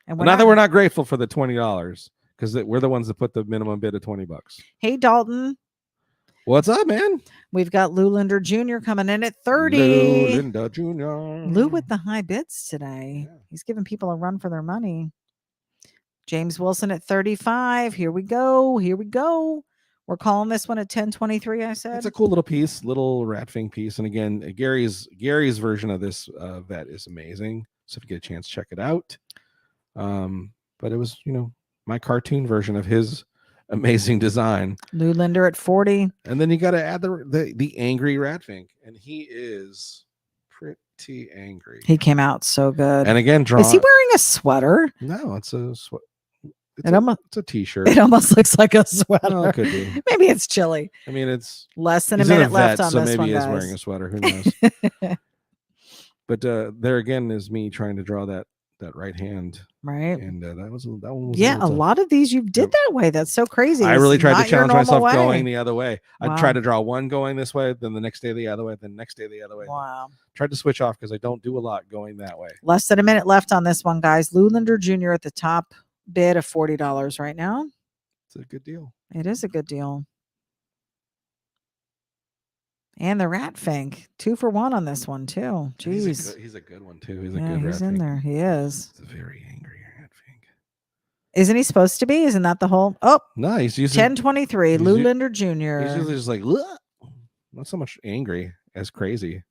And not that we're not grateful for the $20 because we're the ones that put the minimum bid of $20. Hey, Dalton. What's up, man? We've got Lou Linder Jr. coming in at 30. Lou Linder Jr. Lou with the high bids today. Yeah. He's giving people a run for their money. James Wilson at 35. Here we go. Here we go. We're calling this one at 10:23. I said it's a cool little piece, little Ratfink piece. And again, Gary's version of this vet is amazing. So if you get a chance, check it out. But it was, my cartoon version of his amazing design. Lou Linder at 40. And then you got to add the angry Ratfink, and he is pretty angry. He came out so good. And again, is he wearing a sweater? No, it's a sweater. It's a t-shirt. It almost looks like a sweater. No, it could be. Maybe it's chilly. I mean, it's less than a minute left on so this one, maybe guys. He's wearing a sweater. Who knows? But there again is me trying to draw that right hand. Right. And that one was a lot of these you did that way. That's so crazy. I really tried to challenge myself going the other way. Wow. I'd try to draw one going this way, then the next day the other way, then the next day the other way. Wow. Tried to switch off because I don't do a lot going that way. Less than a minute left on this one, guys. Lou Linder Jr. at the top bid of $40 right now. It's a good deal. It is a good deal. And the Ratfink, 2 for 1 on this one too. Jeez, he's a good one too. He's a good He's in there. He is. He's a very angry Ratfink. Isn't he supposed to be? Isn't that the whole? Oh, no, he's using 10:23. Lou Linder Jr. He's usually just like not so much angry as crazy.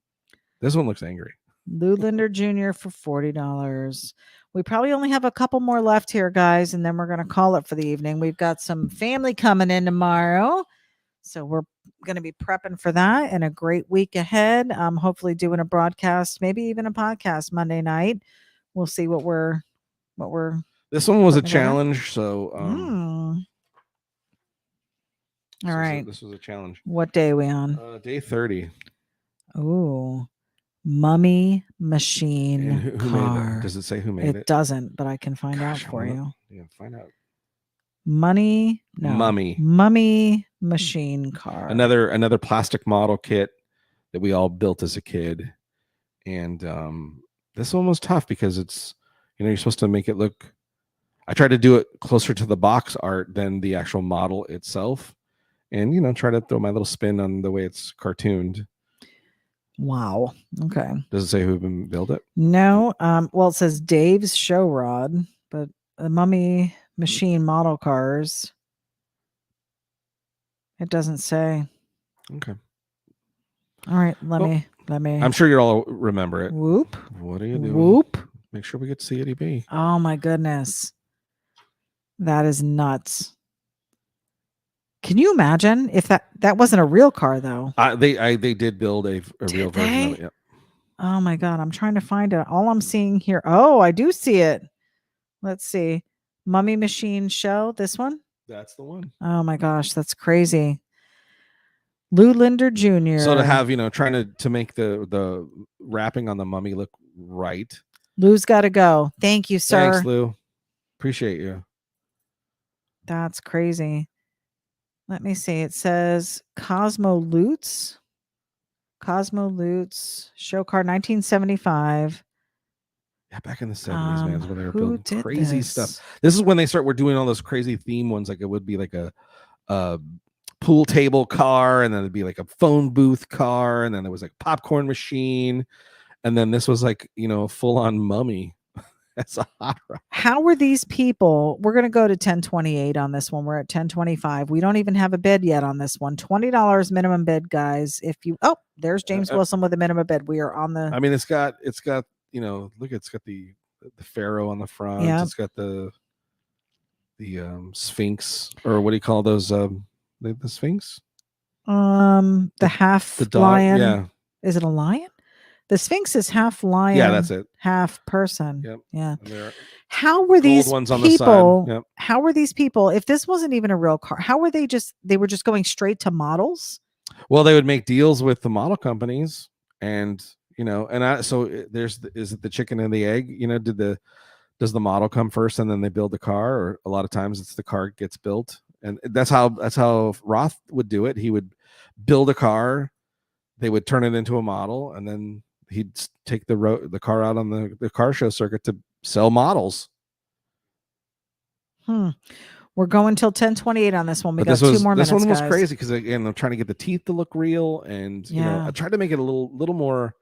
This one looks angry. Lou Linder Jr. for $40. We probably only have a couple more left here, guys, and then we're going to call it for the evening. We've got some family coming in tomorrow, so we're going to be prepping for that and a great week ahead. Hopefully doing a broadcast, maybe even a podcast Monday night. We'll see what we're. This one was a challenge, so. All right. This was a challenge. What day are we on? Day 30. Ooh. Mummy Machine who car. Made that? Does it say who made it? It doesn't, but I can find out for you. Yeah, find out. Mummy Machine car. Another plastic model kit that we all built as a kid, and this one was tough because it's you're supposed to make it look. I tried to do it closer to the box art than the actual model itself, and try to throw my little spin on the way it's cartooned. Wow. Okay. Does it say who built it? No. Well, it says Dave's Show Rod, but the Mummy Machine model cars. It doesn't say. Okay. All right. Let Well, me. I'm sure you all remember it. Whoop. What are you doing? Whoop. Make sure we get to CADB. Oh my goodness. That is nuts. Can you imagine if that wasn't a real car though? They did build a real version of it. Yep. Oh my God. I'm trying to find it. All I'm seeing here. Oh, I do see it. Let's see. Mummy Machine Show. This one? That's the one. Oh my gosh. That's crazy. Lou Linder Jr. So to have, trying to make the wrapping on the mummy look right. Lou's got to go. Thank you, sir. Thanks, Lou. Appreciate you. That's crazy. Let me see. It says Cosmo Lutz. Show car 1975. Yeah, back in the 70s, man, is when they were Who building did crazy this? stuff. This is when they were doing all those crazy theme ones. Like it would be like a pool table car, and then it'd be like a phone booth car, and then there was like a popcorn machine, and then this was like, full on mummy. That's a hot rod. How were these people? We're going to go to 1028 on this one. We're at 1025. We don't even have a bid yet on this one. $20 minimum bid, guys. There's James Wilson with a minimum bid. We are on the. I mean, it's got look, it's got the pharaoh on the front. Yeah. It's got the Sphinx, or what do you call those? The Sphinx. The half the dog, lion. Yeah. Is it a lion? The Sphinx is half lion. Yeah, that's it. Half person. Yep. Yeah. How were these ones on people? The side. Yep. How were these people? If this wasn't even a real car, how were they were just going straight to models? Well, they would make deals with the model companies, and so is it the chicken and the egg? Does the model come first and then they build the car, or a lot of times it's the car gets built, and that's how Roth would do it. He would build a car, they would turn it into a model, and then he'd take the car out on the car show circuit to sell models. We're going till 1028 on this one. We got 2 more minutes. This one was guys. crazy because again, I'm trying to get the teeth to look real, and I tried to make it a little more.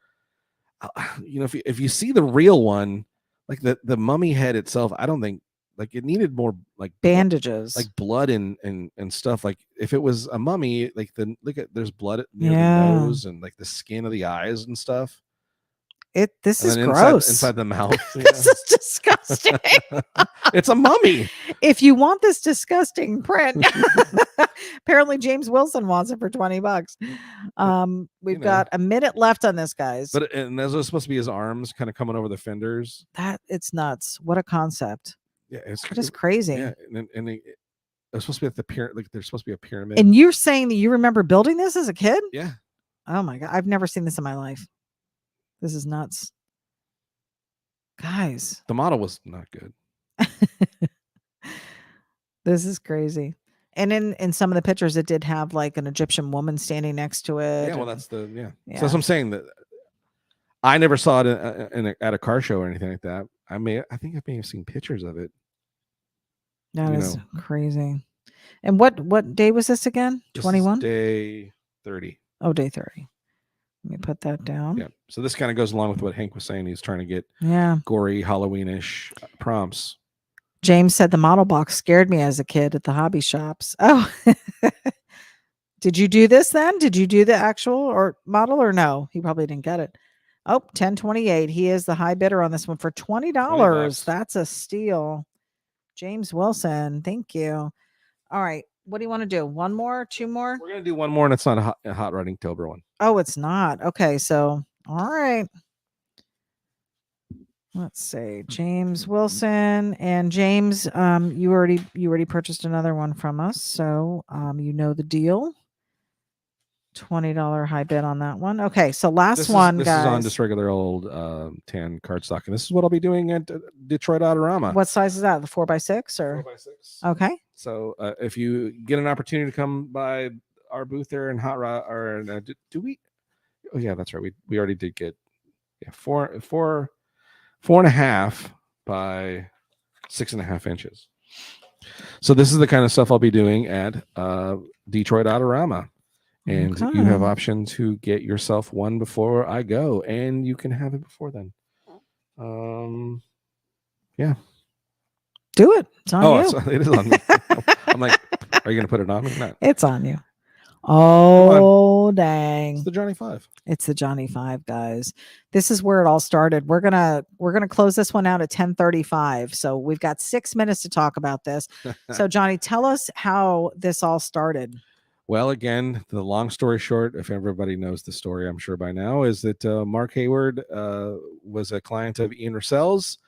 If you see the real one, like the mummy head itself, I don't think like it needed more like bandages, like blood and stuff. Like if it was a mummy, like there's blood near the nose and like the skin of the eyes and stuff. This is gross. Inside the mouth. This is disgusting. It's a mummy. If you want this disgusting print, apparently James Wilson wants it for $20. We've got a minute left on this, guys. And those are supposed to be his arms kind of coming over the fenders. It's nuts. What a concept. Yeah, it's just crazy. Yeah, and it's supposed to be at the pyramid. Like there's supposed to be a pyramid. And you're saying that you remember building this as a kid? Yeah. Oh my God, I've never seen this in my life. This is nuts, guys. The model was not good. This is crazy. And in some of the pictures, it did have like an Egyptian woman standing next to it. Yeah, well, that's So that's what I'm saying. That I never saw it at a car show or anything like that. I think I may have seen pictures of it. That is crazy. And what day was this again? 21? Day 30. Oh, day 30. Let me put that down. Yeah. So this kind of goes along with what Hank was saying. He's trying to get gory Halloweenish prompts. James said the model box scared me as a kid at the hobby shops. Oh, did you do this then? Did you do the actual or model or no? He probably didn't get it. Oh, 1028. He is the high bidder on this one for $20. That's a steal. James Wilson. Thank you. All right. What do you want to do? 1 more? 2 more? We're going to do 1 more, and it's not a hot rod Inktober one. Oh, it's not. Okay. So, all right. Let's see. James Wilson and James, you already purchased another one from us. So, you know the deal. $20 high bid on that one. Okay, so last one, guys. This is on just regular old tan cardstock, and this is what I'll be doing at Detroit Autorama. What size is that? The 4x6 or 4x6? Okay. So if you get an opportunity to come by our booth there in Hot Rod, or do we? Oh yeah, that's right. We already did get 4.5 by 6.5 inches. So this is the kind of stuff I'll be doing at Detroit Autorama. And you have Okay. option to get yourself one before I go, and you can have it before then. Yeah. Do it. It's on you. It is on me. I'm like, are you going to put it on me? Not. It's on you. Come on. Oh, It's dang. the Johnny 5. It's the Johnny 5, guys. This is where it all started. We're gonna close this one out at 10:35. So we've got 6 minutes to talk about this. So Johnny, tell us how this all started. Well, again, the long story short, if everybody knows the story, I'm sure by now, is that Mark Hayward was a client of Ian Russell's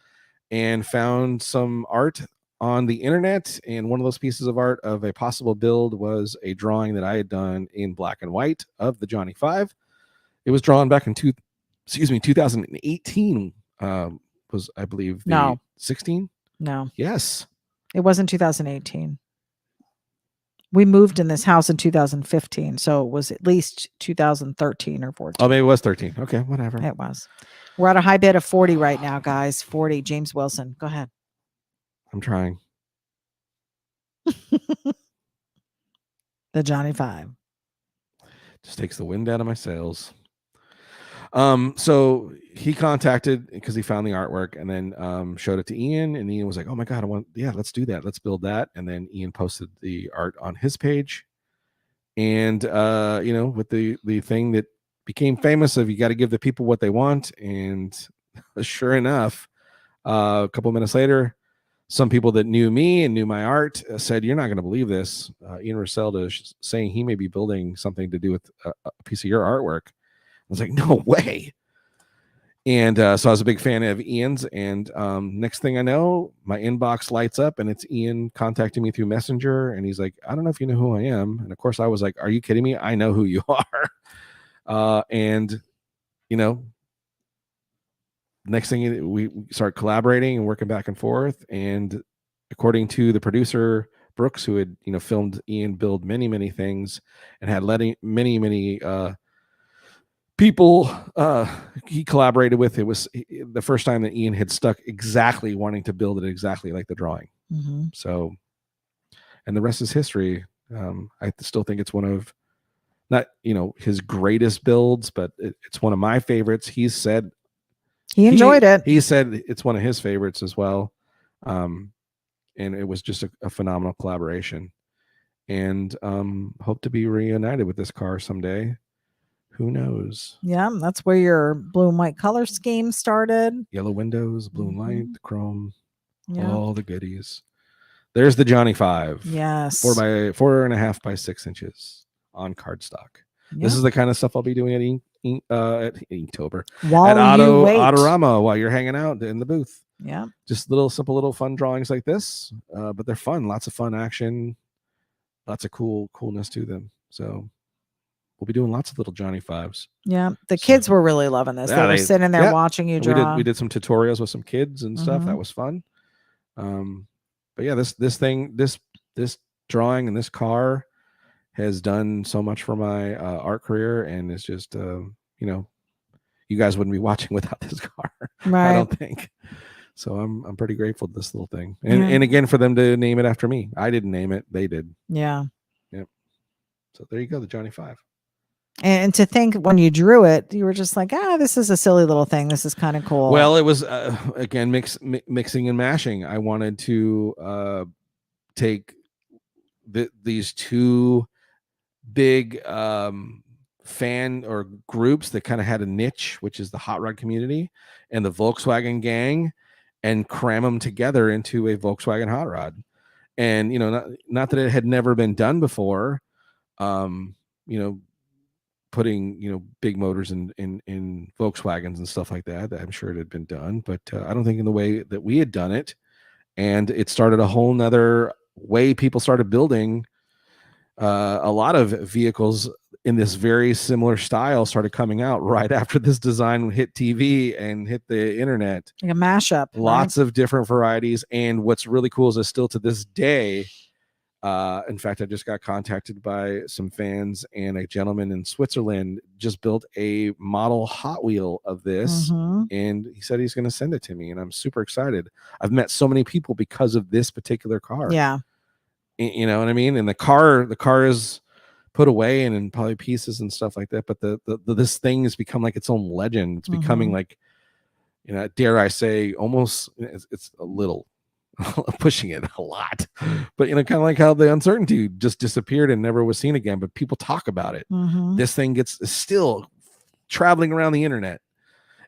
and found some art on the internet. And one of those pieces of art of a possible build was a drawing that I had done in black and white of the Johnny 5. It was drawn back in 2018. Was, I believe, the No. 16? No, Yes. it wasn't 2018. We moved in this house in 2015, so it was at least 2013 or 14. Oh, maybe it was 13. Okay, whatever. It was. We're at a high bid of 40 right now, guys. 40. James Wilson, go ahead. I'm trying. The Johnny 5. Just takes the wind out of my sails. So he contacted because he found the artwork and then showed it to Ian, and Ian was like, "Oh my god, let's do that. Let's build that." And then Ian posted the art on his page, and with the thing that became famous of you got to give the people what they want, and sure enough, a couple minutes later, some people that knew me and knew my art said, "You're not going to believe this. Ian Russell is saying he may be building something to do with a piece of your artwork." I was like, "No way." And so I was a big fan of Ian's. And next thing I know, my inbox lights up and it's Ian contacting me through Messenger. And he's like, "I don't know if you know who I am." And of course I was like, "Are you kidding me? I know who you are." And, next thing we start collaborating and working back and forth. And according to the producer, Brooks, who had, filmed Ian build many, many things and had many people he collaborated with, it was the first time that Ian had stuck exactly wanting to build it exactly like the drawing. Mm-hmm. So, and the rest is history. I still think it's one of not his greatest builds, but it's one of my favorites. He said he enjoyed it. He said it's one of his favorites as well. And it was just a phenomenal collaboration, and hope to be reunited with this car someday. Who knows? Yeah, that's where your blue and white color scheme started. Yellow windows, blue and light, chrome, Yeah. all the goodies. There's the Johnny 5. Yes. 4.5 by 6 inches on cardstock. Yep. This is the kind of stuff I'll be doing at Inktober. While at you wait. Autorama, while you're hanging out in the booth. Yeah. Just simple little fun drawings like this. But they're fun. Lots of fun action. Lots of coolness to them. So we'll be doing lots of little Johnny 5s. Yeah. The kids were really loving this. They were sitting there watching you draw. We did some tutorials with some kids and stuff. That was fun. But yeah, this drawing and this car has done so much for my art career, and it's just you guys wouldn't be watching without this car. Right. I don't think. So I'm pretty grateful to this little thing. And again, for them to name it after me. I didn't name it, they did. Yeah. Yep. So there you go, the Johnny 5. And to think when you drew it, you were just like, this is a silly little thing. This is kind of cool. Well, it was, again, mixing and mashing. I wanted to take these two big fan or groups that kind of had a niche, which is the hot rod community and the Volkswagen gang, and cram them together into a Volkswagen hot rod. And, not that it had never been done before, putting big motors in Volkswagens and stuff like that. I'm sure it had been done, but I don't think in the way that we had done it. And it started a whole nother way people started building a lot of vehicles in this very similar style started coming out right after this design hit TV and hit the internet. Like a mashup. Lots of different varieties. And what's really cool is still to this day, in fact, I just got contacted by some fans, and a gentleman in Switzerland just built a model Hot Wheel of this, and he said he's going to send it to me, and I'm super excited. I've met so many people because of this particular car. Yeah. You know what I mean? And the car is put away and in probably pieces and stuff like that. But this thing has become like its own legend. It's becoming like, dare I say, almost it's a little pushing it a lot, but kind of like how the uncertainty just disappeared and never was seen again. But people talk about it. This thing is still traveling around the internet.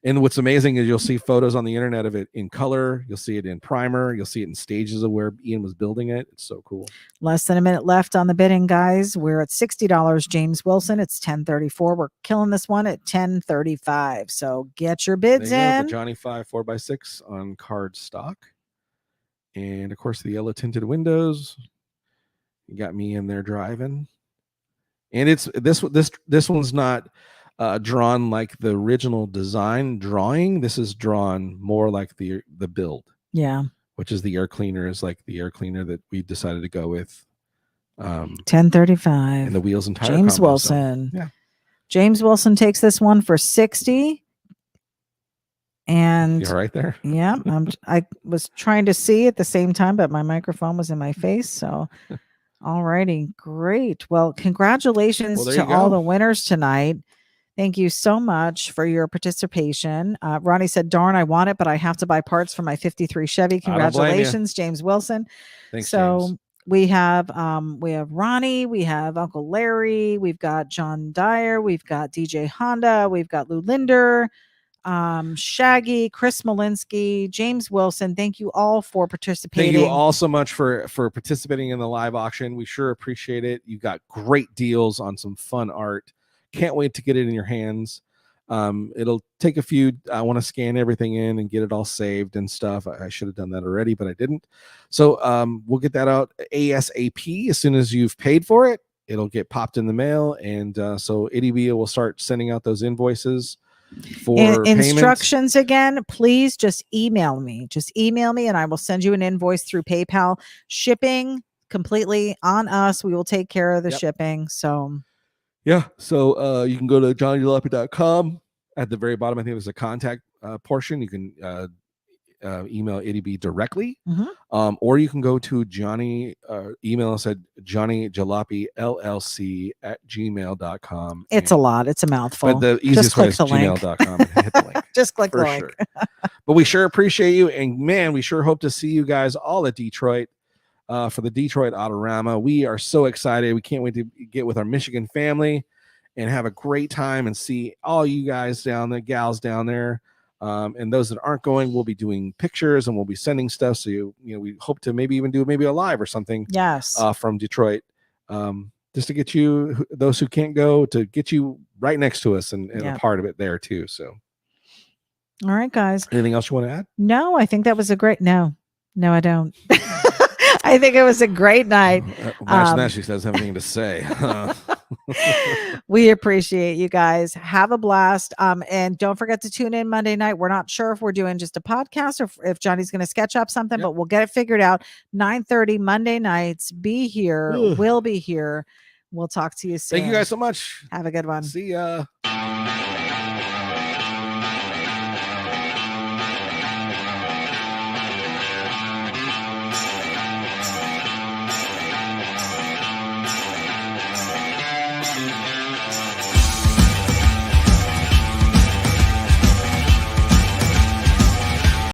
And what's amazing is you'll see photos on the internet of it in color. You'll see it in primer. You'll see it in stages of where Ian was building it. It's so cool. Less than a minute left on the bidding, guys. We're at $60. James Wilson, it's $10.34. We're killing this one at $10.35. So get your bids there you in. Go, the Johnny 5 4x6 on card stock. And of course, the yellow tinted windows. You got me in there driving. And it's this one's not drawn like the original design drawing. This is drawn more like the build. Yeah. Which is the air cleaner, is like the air cleaner that we decided to go with. $10.35. And the wheels and tire James combo, Wilson. So, yeah. James Wilson takes this one for $60. And you're right there. Yeah. I was trying to see at the same time, but my microphone was in my face. So all righty. Great. Well, congratulations to all the winners tonight. Thank you so much for your participation. Ronnie said, darn, I want it, but I have to buy parts for my 53 Chevy. Congratulations, James Wilson. Thanks, so James. we have Ronnie, we have Uncle Larry, we've got John Dyer, we've got DJ Honda, we've got Lou Linder, Shaggy, Chris Malinsky, James Wilson. Thank you all for participating. Thank you all so much for participating in the live auction. We sure appreciate it. You got great deals on some fun art. Can't wait to get it in your hands. It'll take a few. I want to scan everything in and get it all saved and stuff. I should have done that already, but I didn't. So we'll get that out ASAP. As soon as you've paid for it, it'll get popped in the mail. And so ADB will start sending out those invoices for instructions again. Please just email me. And I will send you an invoice through PayPal. Shipping completely on us. We will take care of the shipping. So yeah, so you can go to johnnyjalopy.com. At the very bottom, I think there's a contact portion. You can email ADB directly, or you can go to Johnny, email us at johnnyjalopyllc@gmail.com. It's a lot. It's a mouthful. But the easiest way is gmail.com. Hit the link. Just click the link. Sure. But we sure appreciate you. And man, we sure hope to see you guys all at Detroit. For the Detroit Autorama. We are so excited. We can't wait to get with our Michigan family and have a great time and see all you guys down there, gals down there. And those that aren't going, we'll be doing pictures and we'll be sending stuff. So, we hope to maybe even do a live or something. Yes. From Detroit. Just to get you, those who can't go, to get you right next to us and a part of it there too. So. All right, guys. Anything else you want to add? No, I think that was a great, no, I don't. I think it was a great night. Imagine that she doesn't have anything to say. We appreciate you guys. Have a blast. And don't forget to tune in Monday night. We're not sure if we're doing just a podcast or if Johnny's going to sketch up something, but we'll get it figured out. 9:30 Monday nights. Be here. We'll be here. We'll talk to you soon. Thank you guys so much. Have a good one. See ya.